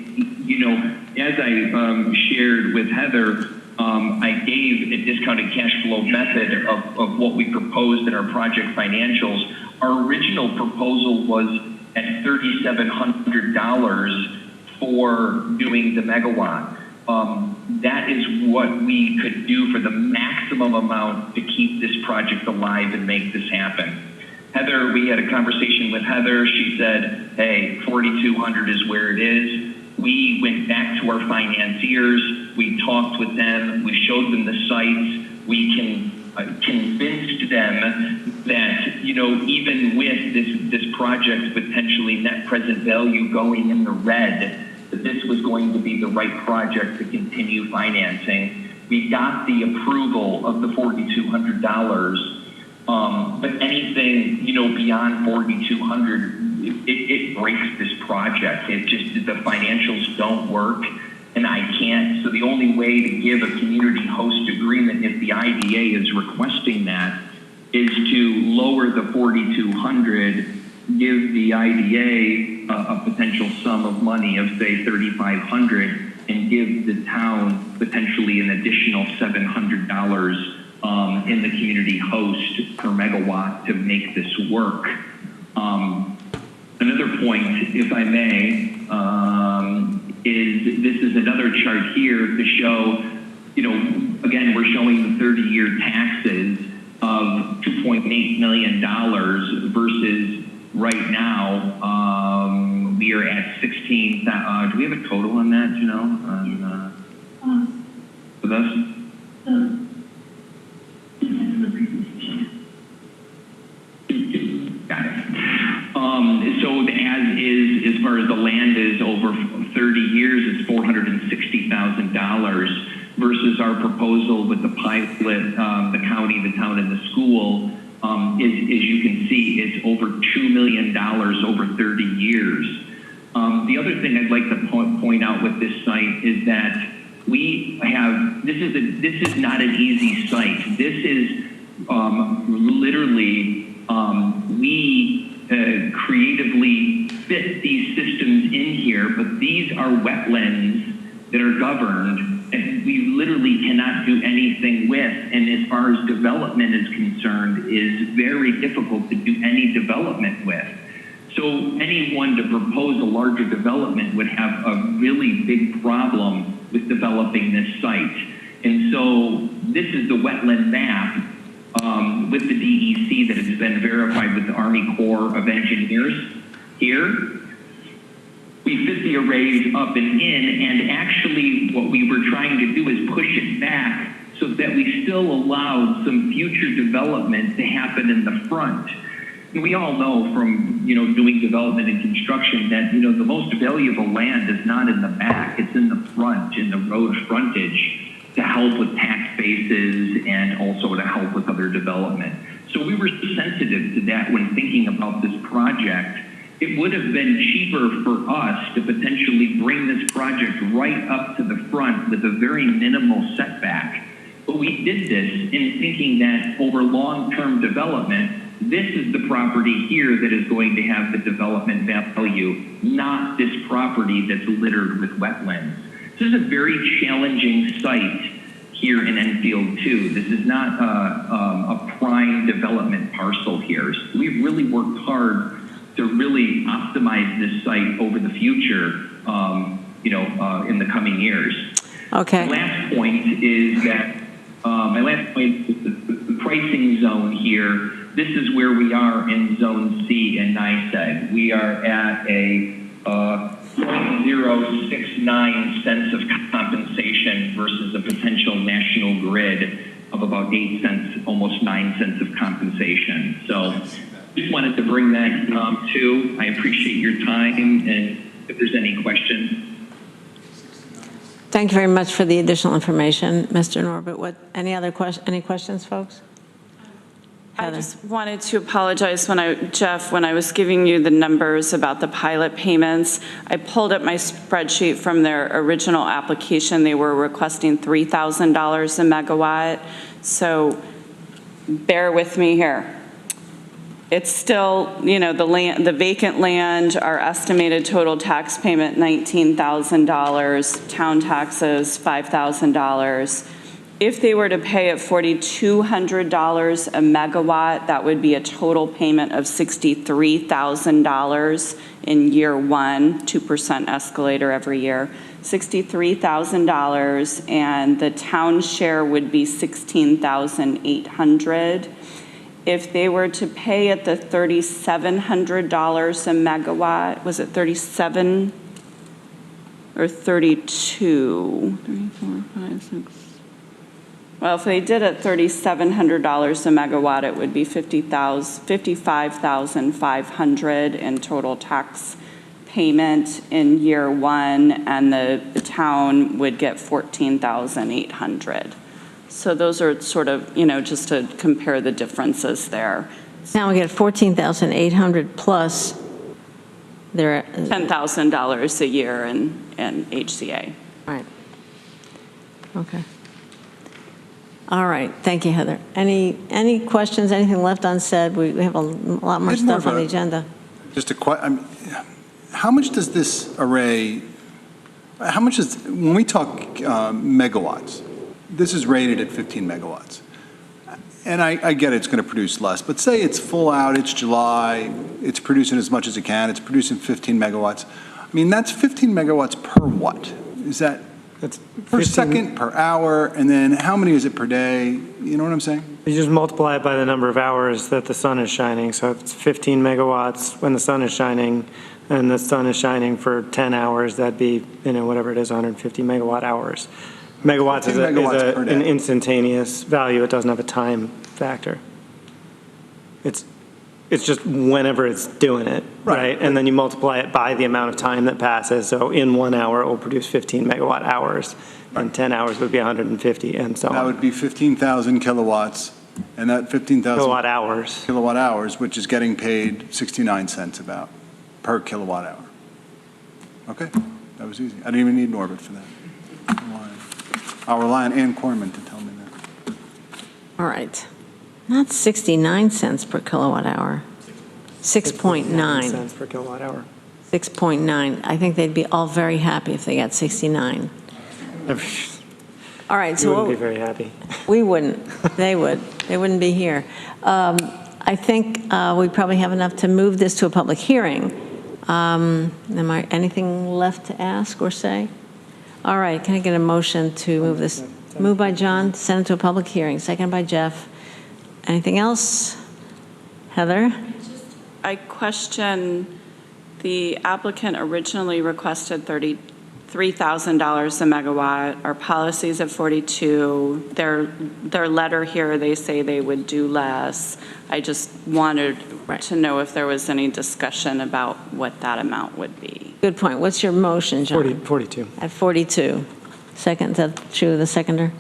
you know, as I shared with Heather, I gave a discounted cash flow method of what we proposed in our project financials. Our original proposal was at $3,700 for doing the megawatt. That is what we could do for the maximum amount to keep this project alive and make this happen. Heather, we had a conversation with Heather. She said, hey, 4,200 is where it is. We went back to our financiers. We talked with them. We showed them the sites. We convinced them that, you know, even with this project potentially net present value going in the red, that this was going to be the right project to continue financing. We got the approval of the $4,200. But anything, you know, beyond 4,200, it breaks this project. It just, the financials don't work, and I can't. So the only way to give a community host agreement, if the IDA is requesting that, is to lower the 4,200, give the IDA a potential sum of money of say 3,500, and give the town potentially an additional $700 in the community host per megawatt to make this work. Another point, if I may, is this is another chart here to show, you know, again, we're showing the 30-year taxes of $2.8 million versus right now, we are at 16, do we have a total on that, you know, with us? Got it. So as far as the land is over 30 years, it's $460,000 versus our proposal with the pilot, the county, the town, and the school, as you can see, it's over $2 million over 30 years. The other thing I'd like to point out with this site is that we have, this is not an easy site. This is literally, we creatively fit these systems in here, but these are wetlands that are governed and we literally cannot do anything with. And as far as development is concerned, is very difficult to do any development with. So anyone to propose a larger development would have a really big problem with developing this site. And so this is the wetland map with the DEC that has been verified with the Army Corps of Engineers here. We fit the arrays up and in, and actually what we were trying to do is push it back so that we still allowed some future development to happen in the front. And we all know from, you know, doing development and construction that, you know, the most valuable land is not in the back, it's in the front, in the road frontage, to help with tax bases and also to help with other development. So we were sensitive to that when thinking about this project. It would have been cheaper for us to potentially bring this project right up to the front with a very minimal setback. But we did this in thinking that over long-term development, this is the property here that is going to have the development value, not this property that's littered with wetlands. This is a very challenging site here in Enfield too. This is not a prime development parcel here. So we've really worked hard to really optimize this site over the future, you know, in the coming years. Okay. The last point is that, my last point is the pricing zone here. This is where we are in Zone C and NYSEG. We are at a 0.069 cents of compensation versus a potential national grid of about 8 cents, almost 9 cents of compensation. So just wanted to bring that too. I appreciate your time, and if there's any questions. Thank you very much for the additional information, Mr. Norbert. Any questions, folks? I Heather. just wanted to apologize Jeff, when I was giving you the numbers about the pilot payments, I pulled up my spreadsheet from their original application. They were requesting $3,000 a megawatt. So bear with me here. It's still, the vacant land, our estimated total tax payment, $19,000, town taxes, $5,000. If they were to pay at $4,200 a megawatt, that would be a total payment of $63,000 in year one, 2% escalator every year, $63,000, and the town share would be $16,800. If they were to pay at the $3,700 a megawatt, was it 37 or 32? 3, 4, 5, 6. Well, if they did at $3,700 a megawatt, it would be $55,500 in total tax payment in year one, and the town would get $14,800. So those are sort of, just to compare the differences there. Now we get $14,800 plus their $10,000 a year in HCA. Right. Okay. All right. Thank you, Heather. Any questions? Anything left unsaid? We have a lot more stuff on the agenda. Just how much does this array? When we talk megawatts? This is rated at 15 megawatts. And I get it's going to produce less, but say it's full out, it's July, it's producing as much as it can, it's producing 15 megawatts. I mean, that's 15 megawatts per what? Is that per second, per hour, and then how many is it per day? You know what I'm saying? You just multiply it by the number of hours that the sun is shining. So if it's 15 megawatts when the sun is shining, and the sun is shining for 10 hours, that'd be, whatever it is, 150 megawatt hours. Megawatts is an instantaneous value. It doesn't have a time factor. It's just whenever it's doing it, right? And then you multiply it by the amount of time that passes. So in 1 hour, it will produce 15 megawatt hours, and 10 hours would be 150, and so on. That would be 15,000 kilowatts, and that 15,000 kilowatt hours, which is getting paid 69 cents about per kilowatt hour. Okay, that was easy. I didn't even need Norbert for that. I'll rely on Ann Corman to tell me that. All right. Not 69 cents per kilowatt hour. 6.9 cents per kilowatt hour. 6.9. I think they'd be all very happy if they got 69. All right. You wouldn't be very happy. We wouldn't. They would. They wouldn't be here. I think we probably have enough to move this to a public hearing. Anything left to ask or say? All right, can I get a motion to move this? Moved by John, send it to a public hearing. Second by Jeff. Anything else? Heather? I question, the applicant originally requested $33,000 a megawatt. Our policy's at 42. Their letter here, they say they would do less. I just wanted to know if there was any discussion about what that amount would be. Good point. What's your motion, John? 42. At 42. Second, is that true, the seconder?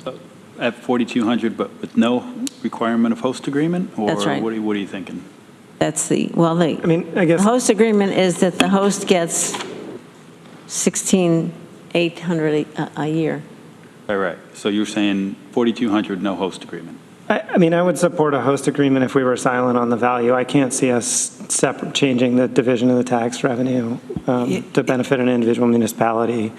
At 4,200, but with no requirement of host agreement? Or That's right. What are you thinking? That's the host agreement is that the host gets $16,800 a year. Right. So you're saying 4,200, no host agreement? I would support a host agreement if we were silent on the value. I can't see us changing the division of the tax revenue to benefit an individual municipality.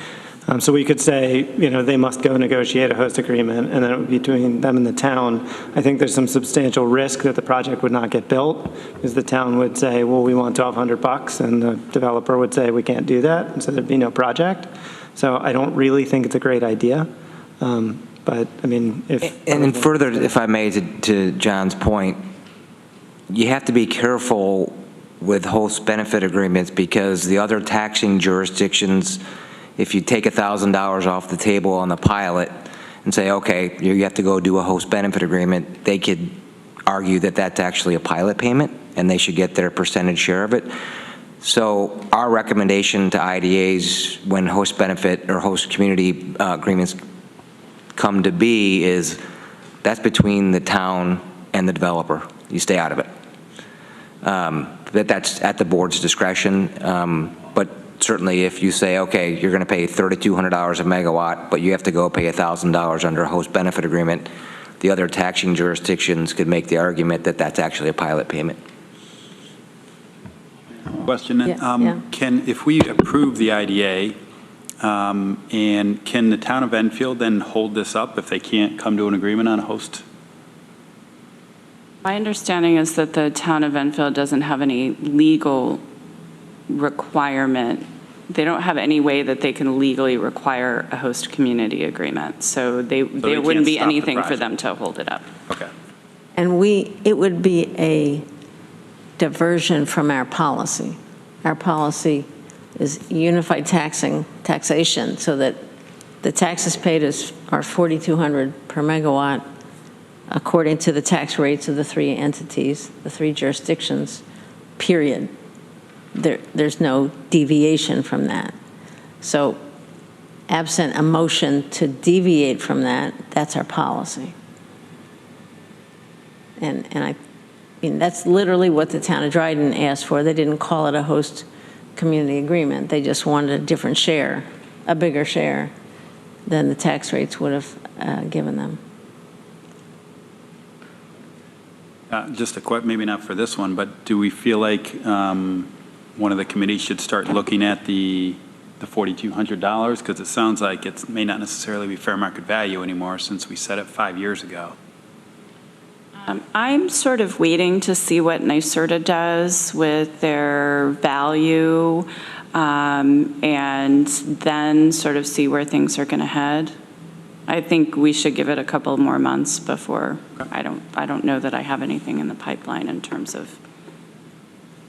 So we could say, they must go negotiate a host agreement, and then it would be between them and the town. I think there's some substantial risk that the project would not get built, because the town would say, well, we want $1,200, and the developer would say, we can't do that, and so there'd be no project. So I don't really think it's a great idea. But, And further, if I may, to John's point, you have to be careful with host benefit agreements, because the other taxing jurisdictions, if you take $1,000 off the table on the pilot and say, okay, you have to go do a host benefit agreement, they could argue that that's actually a pilot payment and they should get their percentage share of it. So our recommendation to IDAs when host benefit or host community agreements come to be is that's between the town and the developer. You stay out of it. But that's at the board's discretion. But certainly if you say, okay, you're going to pay $3,200 a megawatt, but you have to go pay $1,000 under a host benefit agreement, the other taxing jurisdictions could make the argument that that's actually a pilot payment. Question, then. If we approve the IDA, and can the town of Enfield then hold this up if they can't come to an agreement on a host? My understanding is that the town of Enfield doesn't have any legal requirement. They don't have any way that they can legally require a host community agreement. So there wouldn't be anything for them to hold it up. Okay. And it would be a diversion from our policy. Our policy is unified taxation, so that the taxes paid are $4,200 per megawatt according to the tax rates of the three entities, the three jurisdictions, period. There's no deviation from that. So absent a motion to deviate from that, that's our policy. And I mean, that's literally what the town of Dryden asked for. They didn't call it a host community agreement. They just wanted a different share, a bigger share than the tax rates would have given them. Just a quick, maybe not for this one, but do we feel like one of the committees should start looking at the $4,200? Because it sounds like it may not necessarily be fair market value anymore since we set it 5 years ago. I'm sort of waiting to see what NYSERDA does with their value, and then sort of see where things are going to head. I think we should give it a couple more months before. I don't know that I have anything in the pipeline in terms of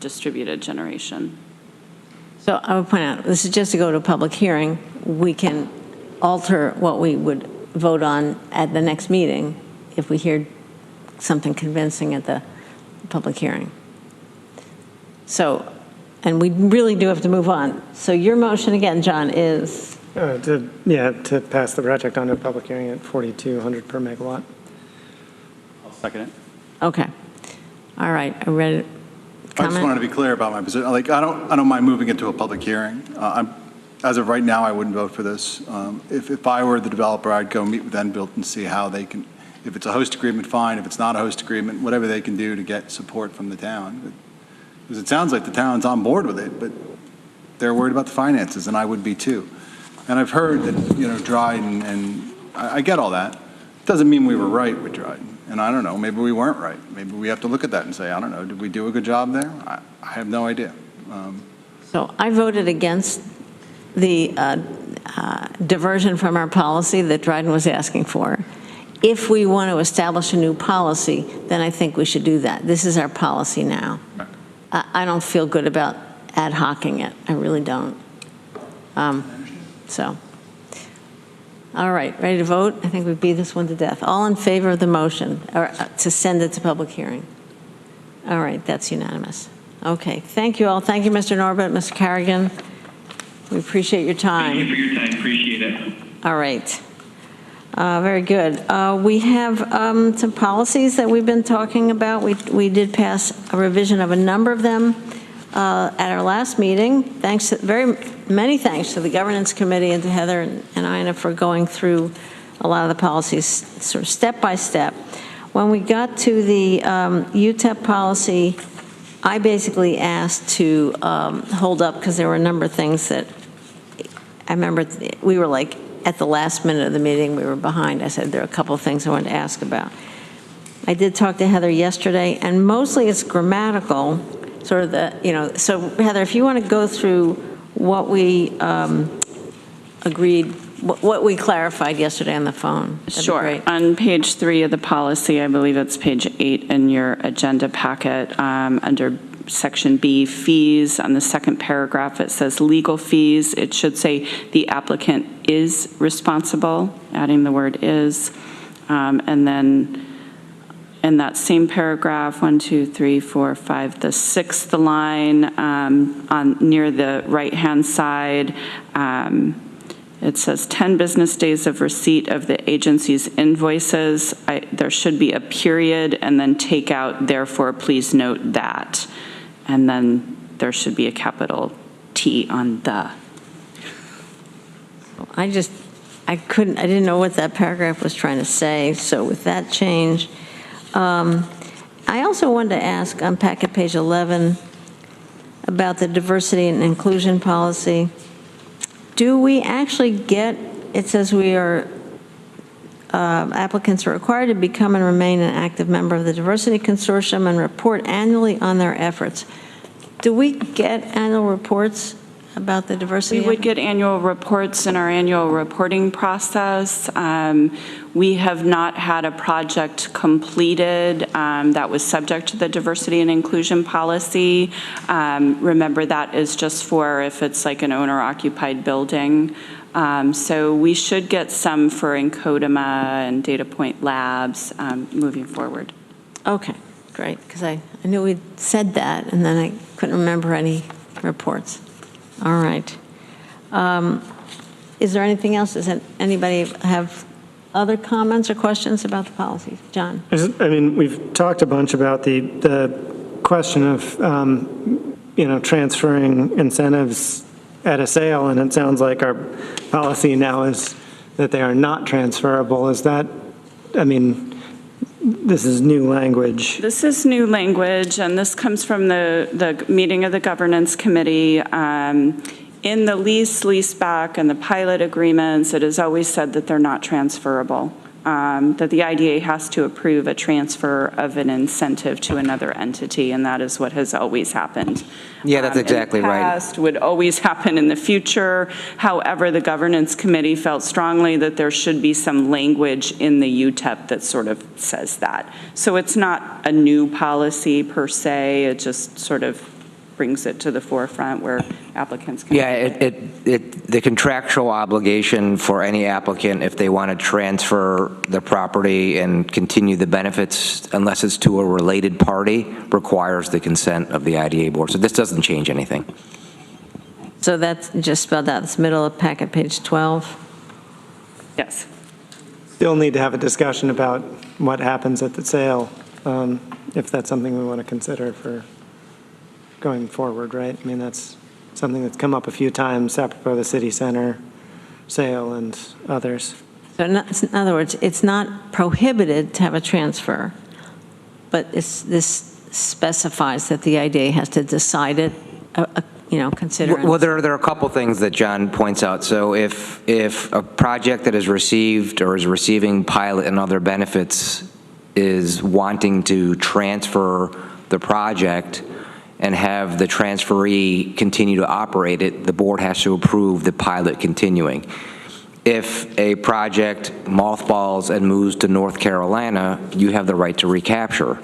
distributed generation. So I would point out, this is just to go to a public hearing. We can alter what we would vote on at the next meeting if we hear something convincing at the public hearing. So, and we really do have to move on. So your motion again, John, is? To pass the project on to a public hearing at 4,200 per megawatt. I'll second it. Okay. All right. I read it. I just wanted to be clear about my position. Like, I don't mind moving it to a public hearing. As of right now, I wouldn't vote for this. If I were the developer, I'd go meet with Enfield and see how they can, if it's a host agreement, fine. If it's not a host agreement, whatever they can do to get support from the town. Because it sounds like the town's on board with it, but they're worried about the finances, and I would be too. And I've heard that, Dryden, and I get all that. It doesn't mean we were right with Dryden. And I don't know, maybe we weren't right. Maybe we have to look at that and say, I don't know, did we do a good job there? I have no idea. So I voted against the diversion from our policy that Dryden was asking for. If we want to establish a new policy, then I think we should do that. This is our policy now. Right. I don't feel good about ad hocing it. I really don't. So, all right, ready to vote? I think we beat this one to death. All in favor of the motion or to send it to public hearing? All right, that's unanimous. Okay, thank you all. Thank you, Mr. Norbert, Mr. Carrigan. We appreciate your time. Thank you for your time. Appreciate it. All right. Very good. We have some policies that we've been talking about. We did pass a revision of a number of them at our last meeting. Many thanks to the Governance Committee and to Heather and Ina for going through a lot of the policies sort of step by step. When we got to the UTEP policy, I basically asked to hold up because there were a number of things that I remember we were like, at the last minute of the meeting, we were behind. I said, there are a couple of things I wanted to ask about. I did talk to Heather yesterday, and mostly it's grammatical, sort of the, so Heather, if you want to go through what we agreed, what we clarified yesterday on the phone. Sure. On page 3 of the policy, I believe it's page 8 in your agenda packet, under Section B, fees, on the second paragraph, it says legal fees. It should say the applicant is responsible, adding the word is. And then in that same paragraph, 1, 2, 3, 4, 5, the sixth line near the right-hand side, it says 10 business days of receipt of the agency's invoices. There should be a period and then take out, therefore, please note that. And then there should be a capital T on the. I didn't know what that paragraph was trying to say, so with that change. I also wanted to ask on packet page 11 about the diversity and inclusion policy. Do we actually get, it says we are, applicants are required to become and remain an active member of the diversity consortium and report annually on their efforts. Do we get annual reports about the diversity? We would get annual reports in our annual reporting process. We have not had a project completed that was subject to the diversity and inclusion policy. Remember, that is just for if it's like an owner-occupied building. So we should get some for Encodema and Data Point Labs moving forward. Okay, great, because I knew we said that, and then I couldn't remember any reports. All right. Is there anything else? Does anybody have other comments or questions about the policies? John? I mean, we've talked a bunch about the question of, transferring incentives at a sale, and it sounds like our policy now is that they are not transferable. Is that, this is new language. This is new language, and this comes from the meeting of the governance committee. In the leaseback, and the pilot agreements, it is always said that they're not transferable, that the IDA has to approve a transfer of an incentive to another entity, and that is what has always happened. Yeah, that's exactly in the right. past, would always happen in the future. However, the governance committee felt strongly that there should be some language in the UTEP that sort of says that. So it's not a new policy per se, it just sort of brings it to the forefront where applicants can. Yeah, the contractual obligation for any applicant, if they want to transfer the property and continue the benefits, unless it's to a related party, requires the consent of the IDA board. So this doesn't change anything. So that's just spelled out. It's middle of packet, page 12. Yes. Still need to have a discussion about what happens at the sale, if that's something we want to consider for going forward, right? I mean, that's something that's come up a few times, apropos the city center sale and others. So in other words, it's not prohibited to have a transfer, but this specifies that the IDA has to decide it, considering. Well, there are a couple things that John points out. So if a project that is received or is receiving pilot and other benefits is wanting to transfer the project and have the transferee continue to operate it, the board has to approve the pilot continuing. If a project mothballs and moves to North Carolina, you have the right to recapture.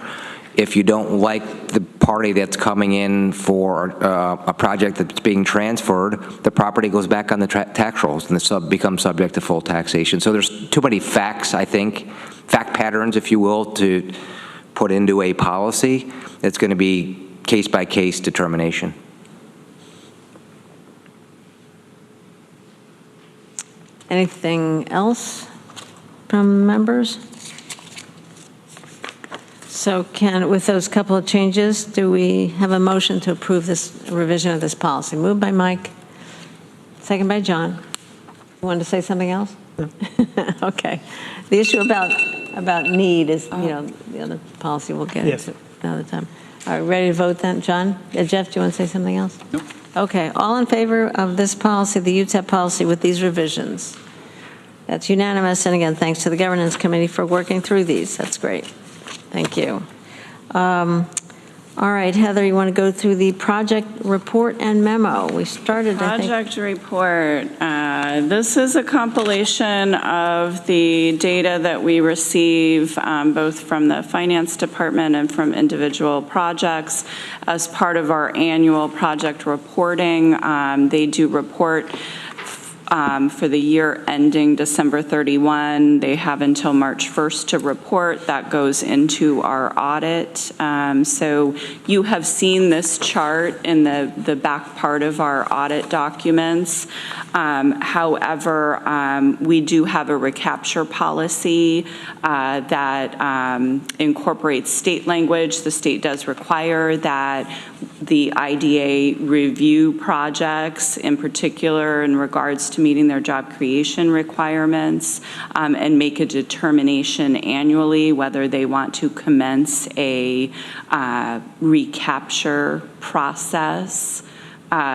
If you don't like the party that's coming in for a project that's being transferred, the property goes back on the tax rolls and becomes subject to full taxation. So there's too many facts, I think, fact patterns, if you will, to put into a policy. It's going to be case-by-case determination. Anything else from members? So with those couple of changes, do we have a motion to approve this revision of this policy? Moved by Mike, second by John. You wanted to say something else? No. Okay. The issue about need is, the other policy we'll get into another time. All right, ready to vote then? John? Jeff, do you want to say something else? Nope. Okay, all in favor of this policy, the UTEP policy with these revisions? That's unanimous, and again, thanks to the Governance Committee for working through these. That's great. Thank you. All right, Heather, you want to go through the project report and memo? We started, I think. Project report. This is a compilation of the data that we receive both from the finance department and from individual projects as part of our annual project reporting. They do report for the year ending December 31. They have until March 1st to report. That goes into our audit. So you have seen this chart in the back part of our audit documents. However, we do have a recapture policy that incorporates state language. The state does require that the IDA review projects, in particular in regards to meeting their job creation requirements, and make a determination annually whether they want to commence a recapture process.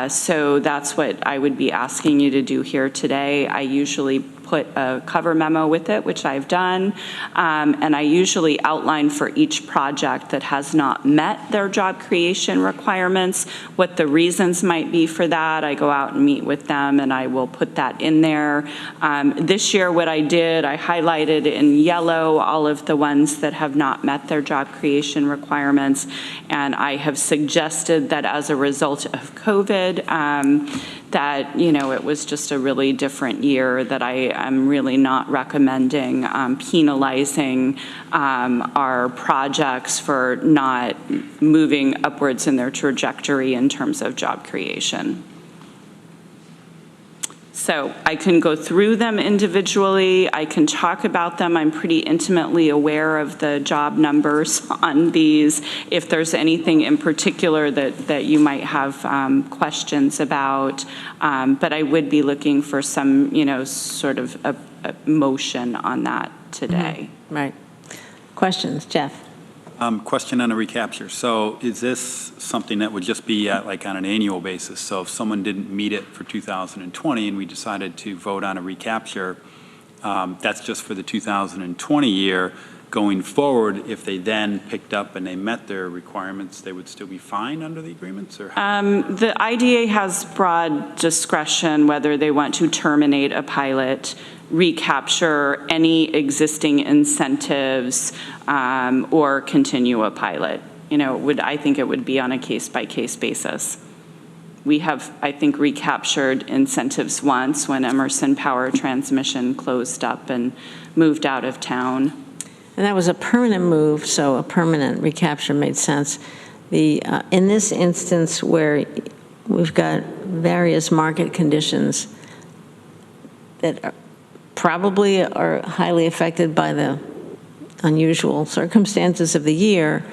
So that's what I would be asking you to do here today. I usually put a cover memo with it, which I've done, and I usually outline for each project that has not met their job creation requirements what the reasons might be for that. I go out and meet with them, and I will put that in there. This year, what I did, I highlighted in yellow all of the ones that have not met their job creation requirements, and I have suggested that as a result of COVID, that, you know, it was just a really different year, that I am really not recommending penalizing our projects for not moving upwards in their trajectory in terms of job creation. So I can go through them individually. I can talk about them. I'm pretty intimately aware of the job numbers on these. If there's anything in particular that you might have questions about, but I would be looking for some, you know, sort of a motion on that today. Mm-hmm. Right. Questions, Jeff? Question on a recapture. So is this something that would just be like on an annual basis? So if someone didn't meet it for 2020 and we decided to vote on a recapture, that's just for the 2020 year. Going forward, if they then picked up and they met their requirements, they would still be fine under the agreements? Or the IDA has broad discretion whether they want to terminate a pilot, recapture any existing incentives, or continue a pilot. You know, I think it would be on a case-by-case basis. We have, I think, recaptured incentives once when Emerson Power Transmission closed up and moved out of town. And that was a permanent move, so a permanent recapture made sense. In this instance where we've got various market conditions that probably are highly affected by the unusual circumstances of the year,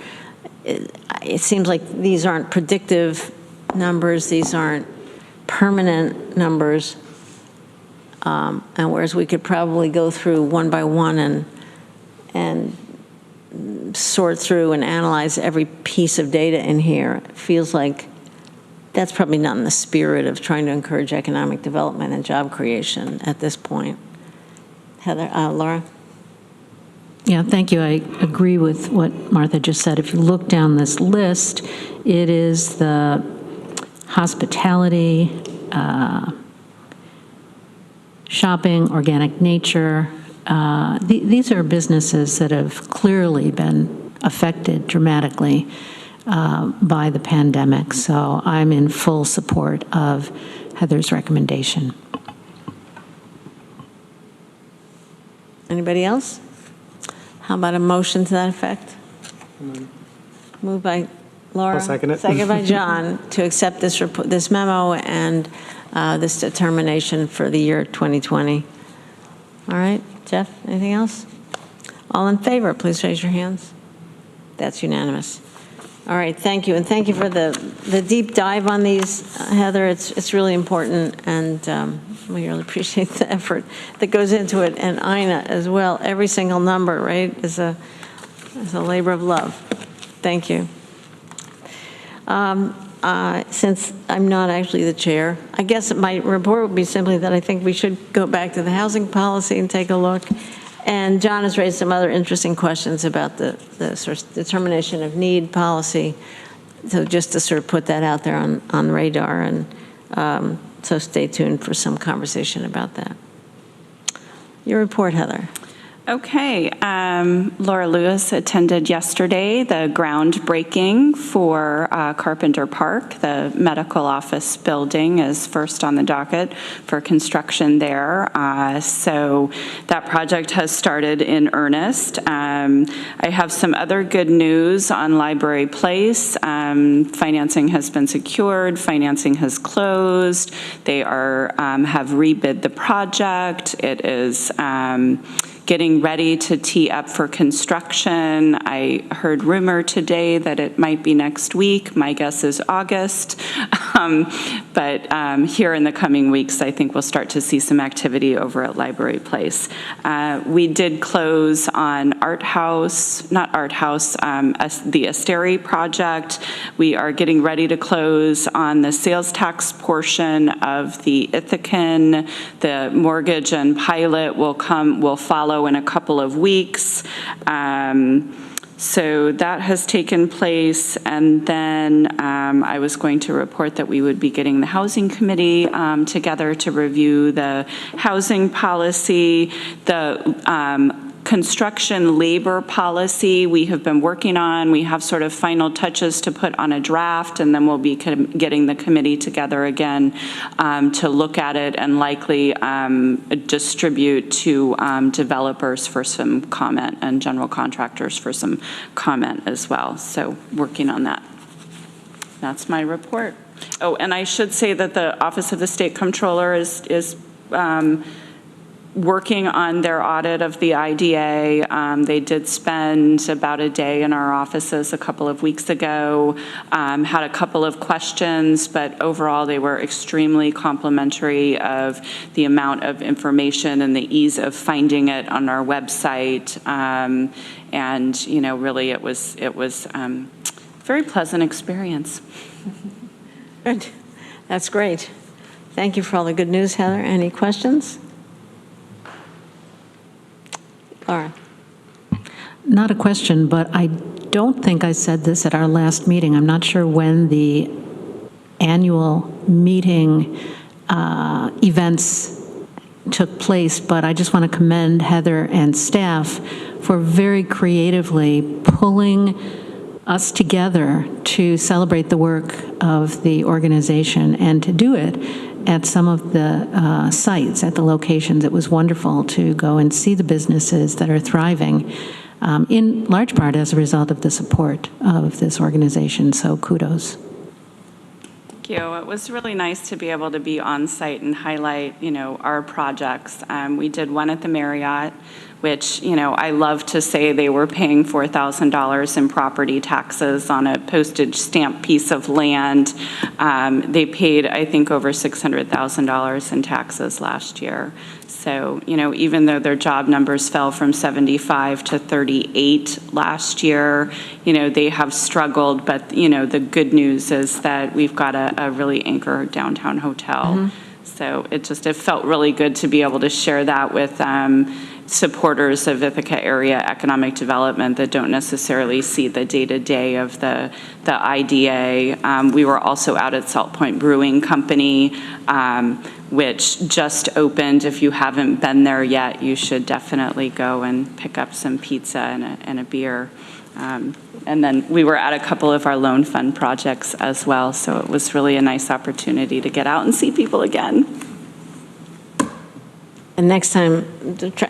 it seems like these aren't predictive numbers, these aren't permanent numbers, and whereas we could probably go through one by one and sort through and analyze every piece of data in here, it feels like that's probably not in the spirit of trying to encourage economic development and job creation at this point. Heather, Laura? Yeah, thank you. I agree with what Martha just said. If you look down this list, it is the hospitality, shopping, organic nature. These are businesses that have clearly been affected dramatically by the pandemic. So I'm in full support of Heather's recommendation. Anybody else? How about a motion to that effect? Moved by Laura. I'll second it. Seconded by John to accept this memo and this determination for the year 2020. All right, Jeff, anything else? All in favor, please raise your hands. That's unanimous. All right, thank you. And thank you for the deep dive on these, Heather. It's really important, and we really appreciate the effort that goes into it. And Ina as well. Every single number, right, is a labor of love. Thank you. Since I'm not actually the chair, I guess my report would be simply that I think we should go back to the housing policy and take a look. And John has raised some other interesting questions about the sort of determination of need policy. So just to sort of put that out there on radar, and so stay tuned for some conversation about that. Your report, Heather. Okay, Laura Lewis attended yesterday the groundbreaking for Carpenter Park. The medical office building is first on the docket for construction there. So that project has started in earnest. I have some other good news on Library Place. Financing has been secured, financing has closed. They are have rebid the project. It is getting ready to tee up for construction. I heard rumor today that it might be next week. My guess is August. But here in the coming weeks, I think we'll start to see some activity over at Library Place. We did close on the Asteri project. We are getting ready to close on the sales tax portion of the Ithacan. The mortgage and pilot will follow in a couple of weeks. So that has taken place, and then I was going to report that we would be getting the Housing Committee together to review the housing policy. The construction labor policy we have been working on. We have sort of final touches to put on a draft, and then we'll be getting the committee together again to look at it and likely distribute to developers for some comment and general contractors for some comment as well. So working on that. That's my report. Oh, and I should say that the Office of the State Comptroller is working on their audit of the IDA. They did spend about a day in our offices a couple of weeks ago, had a couple of questions, but overall they were extremely complimentary of the amount of information and the ease of finding it on our website. And, you know, really it was a very pleasant experience. Good. That's great. Thank you for all the good news, Heather. Any questions? Laura. Not a question, but I don't think I said this at our last meeting. I'm not sure when the annual meeting events took place, but I just want to commend Heather and staff for very creatively pulling us together to celebrate the work of the organization and to do it at some of the sites, at the locations. It was wonderful to go and see the businesses that are thriving, in large part as a result of the support of this organization, so kudos. Thank you. It was really nice to be able to be on site and highlight, you know, our projects. We did one at the Marriott, which, you know, I love to say they were paying $4,000 in property taxes on a postage stamp piece of land. They paid, I think, over $600,000 in taxes last year. So, you know, even though their job numbers fell from 75 to 38 last year, you know, they have struggled. But, you know, the good news is that we've got a really anchor downtown hotel. Mm-hmm. So it felt really good to be able to share that with supporters of Ithaca area economic development that don't necessarily see the day-to-day of the IDA. We were also out at Salt Point Brewing Company, which just opened. If you haven't been there yet, you should definitely go and pick up some pizza and a beer. And then we were at a couple of our loan fund projects as well, so it was really a nice opportunity to get out and see people again. And next time,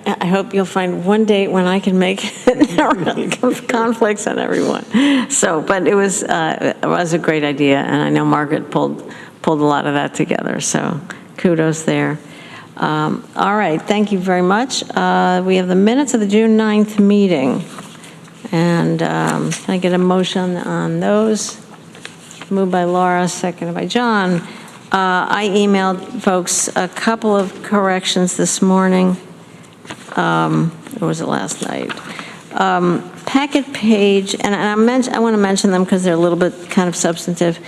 I hope you'll find one date when I can make it. Conflicts on everyone. So, but it was a great idea, and I know Margaret pulled a lot of that together. So, kudos there. All right, thank you very much. We have the minutes of the June 9th meeting, and can I get a motion on those? Moved by Laura, seconded by John. I emailed folks a couple of corrections this morning. Or was it last night? Packet page, and I want to mention them because they're a little bit kind of substantive.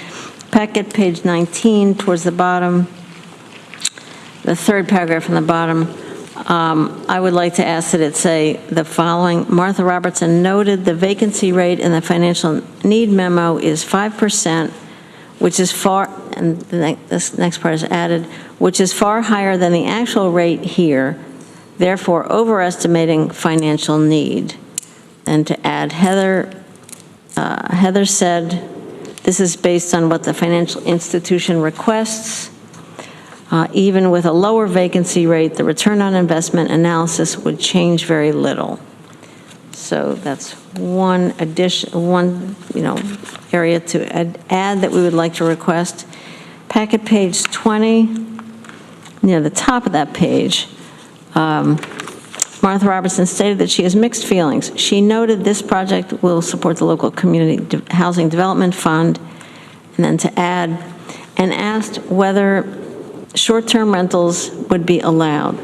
Packet page 19 towards the bottom, the third paragraph from the bottom. I would like to ask that it say the following. Martha Robertson noted the vacancy rate in the financial need memo is 5%, which is far, and this next part is added, which is far higher than the actual rate here. therefore overestimating financial need. And to add, Heather said, this is based on what the financial institution requests. Even with a lower vacancy rate, the return on investment analysis would change very little. So that's one area to add that we would like to request. Packet page 20, near the top of that page, Martha Robertson stated that she has mixed feelings. She noted this project will support the local community housing development fund, and then to add, and asked whether short-term rentals would be allowed.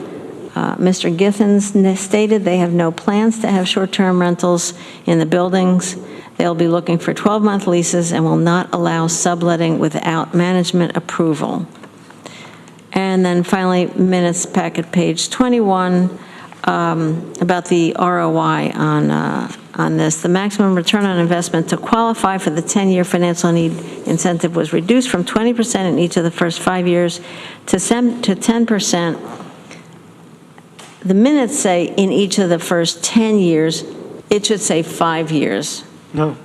Mr. Githens stated they have no plans to have short-term rentals in the buildings. They'll be looking for 12-month leases and will not allow subletting without management approval. And then finally, minutes packet page 21, about the ROI on this. The maximum return on investment to qualify for the 10-year financial need incentive was reduced from 20% in each of the first 5 years to 10%. The minutes say in each of the first 10 years. It should say 5 years. No.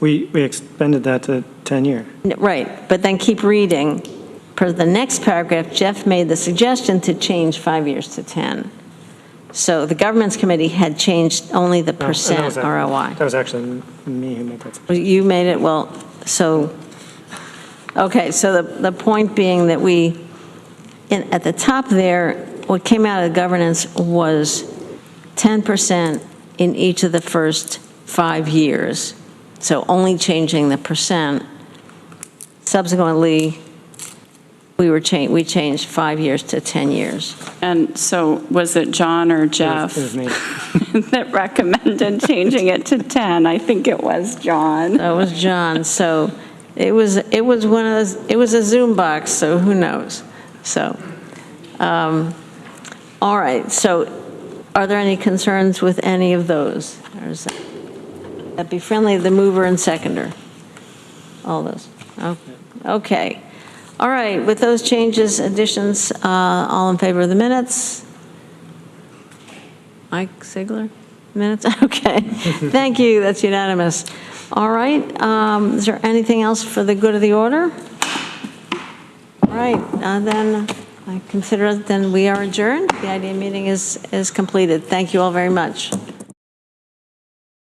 We expanded that to 10 years. Right, but then keep reading. Per the next paragraph, Jeff made the suggestion to change 5 years to 10. So the governance committee had changed only the percent ROI. That was actually me who made that suggestion. You made it, well, so, okay, so the point being that at the top there, what came out of the governance was 10% in each of the first 5 years. So only changing the percent. Subsequently, we changed 5 years to 10 years. And so was it John or Jeff It was me. that recommended changing it to 10? I think it was John. That was John. So it was one of those, it was a Zoom box, so who knows? So, all right. So are there any concerns with any of those? Or is that be friendly, the mover and seconder? All those. Okay. All right, with those changes, additions, all in favor of the minutes? Mike Sigler? Minutes? Okay. Thank you, that's unanimous. All right, is there anything else for the good of the order? All right, then I consider then we are adjourned. The IDA meeting is completed. Thank you all very much.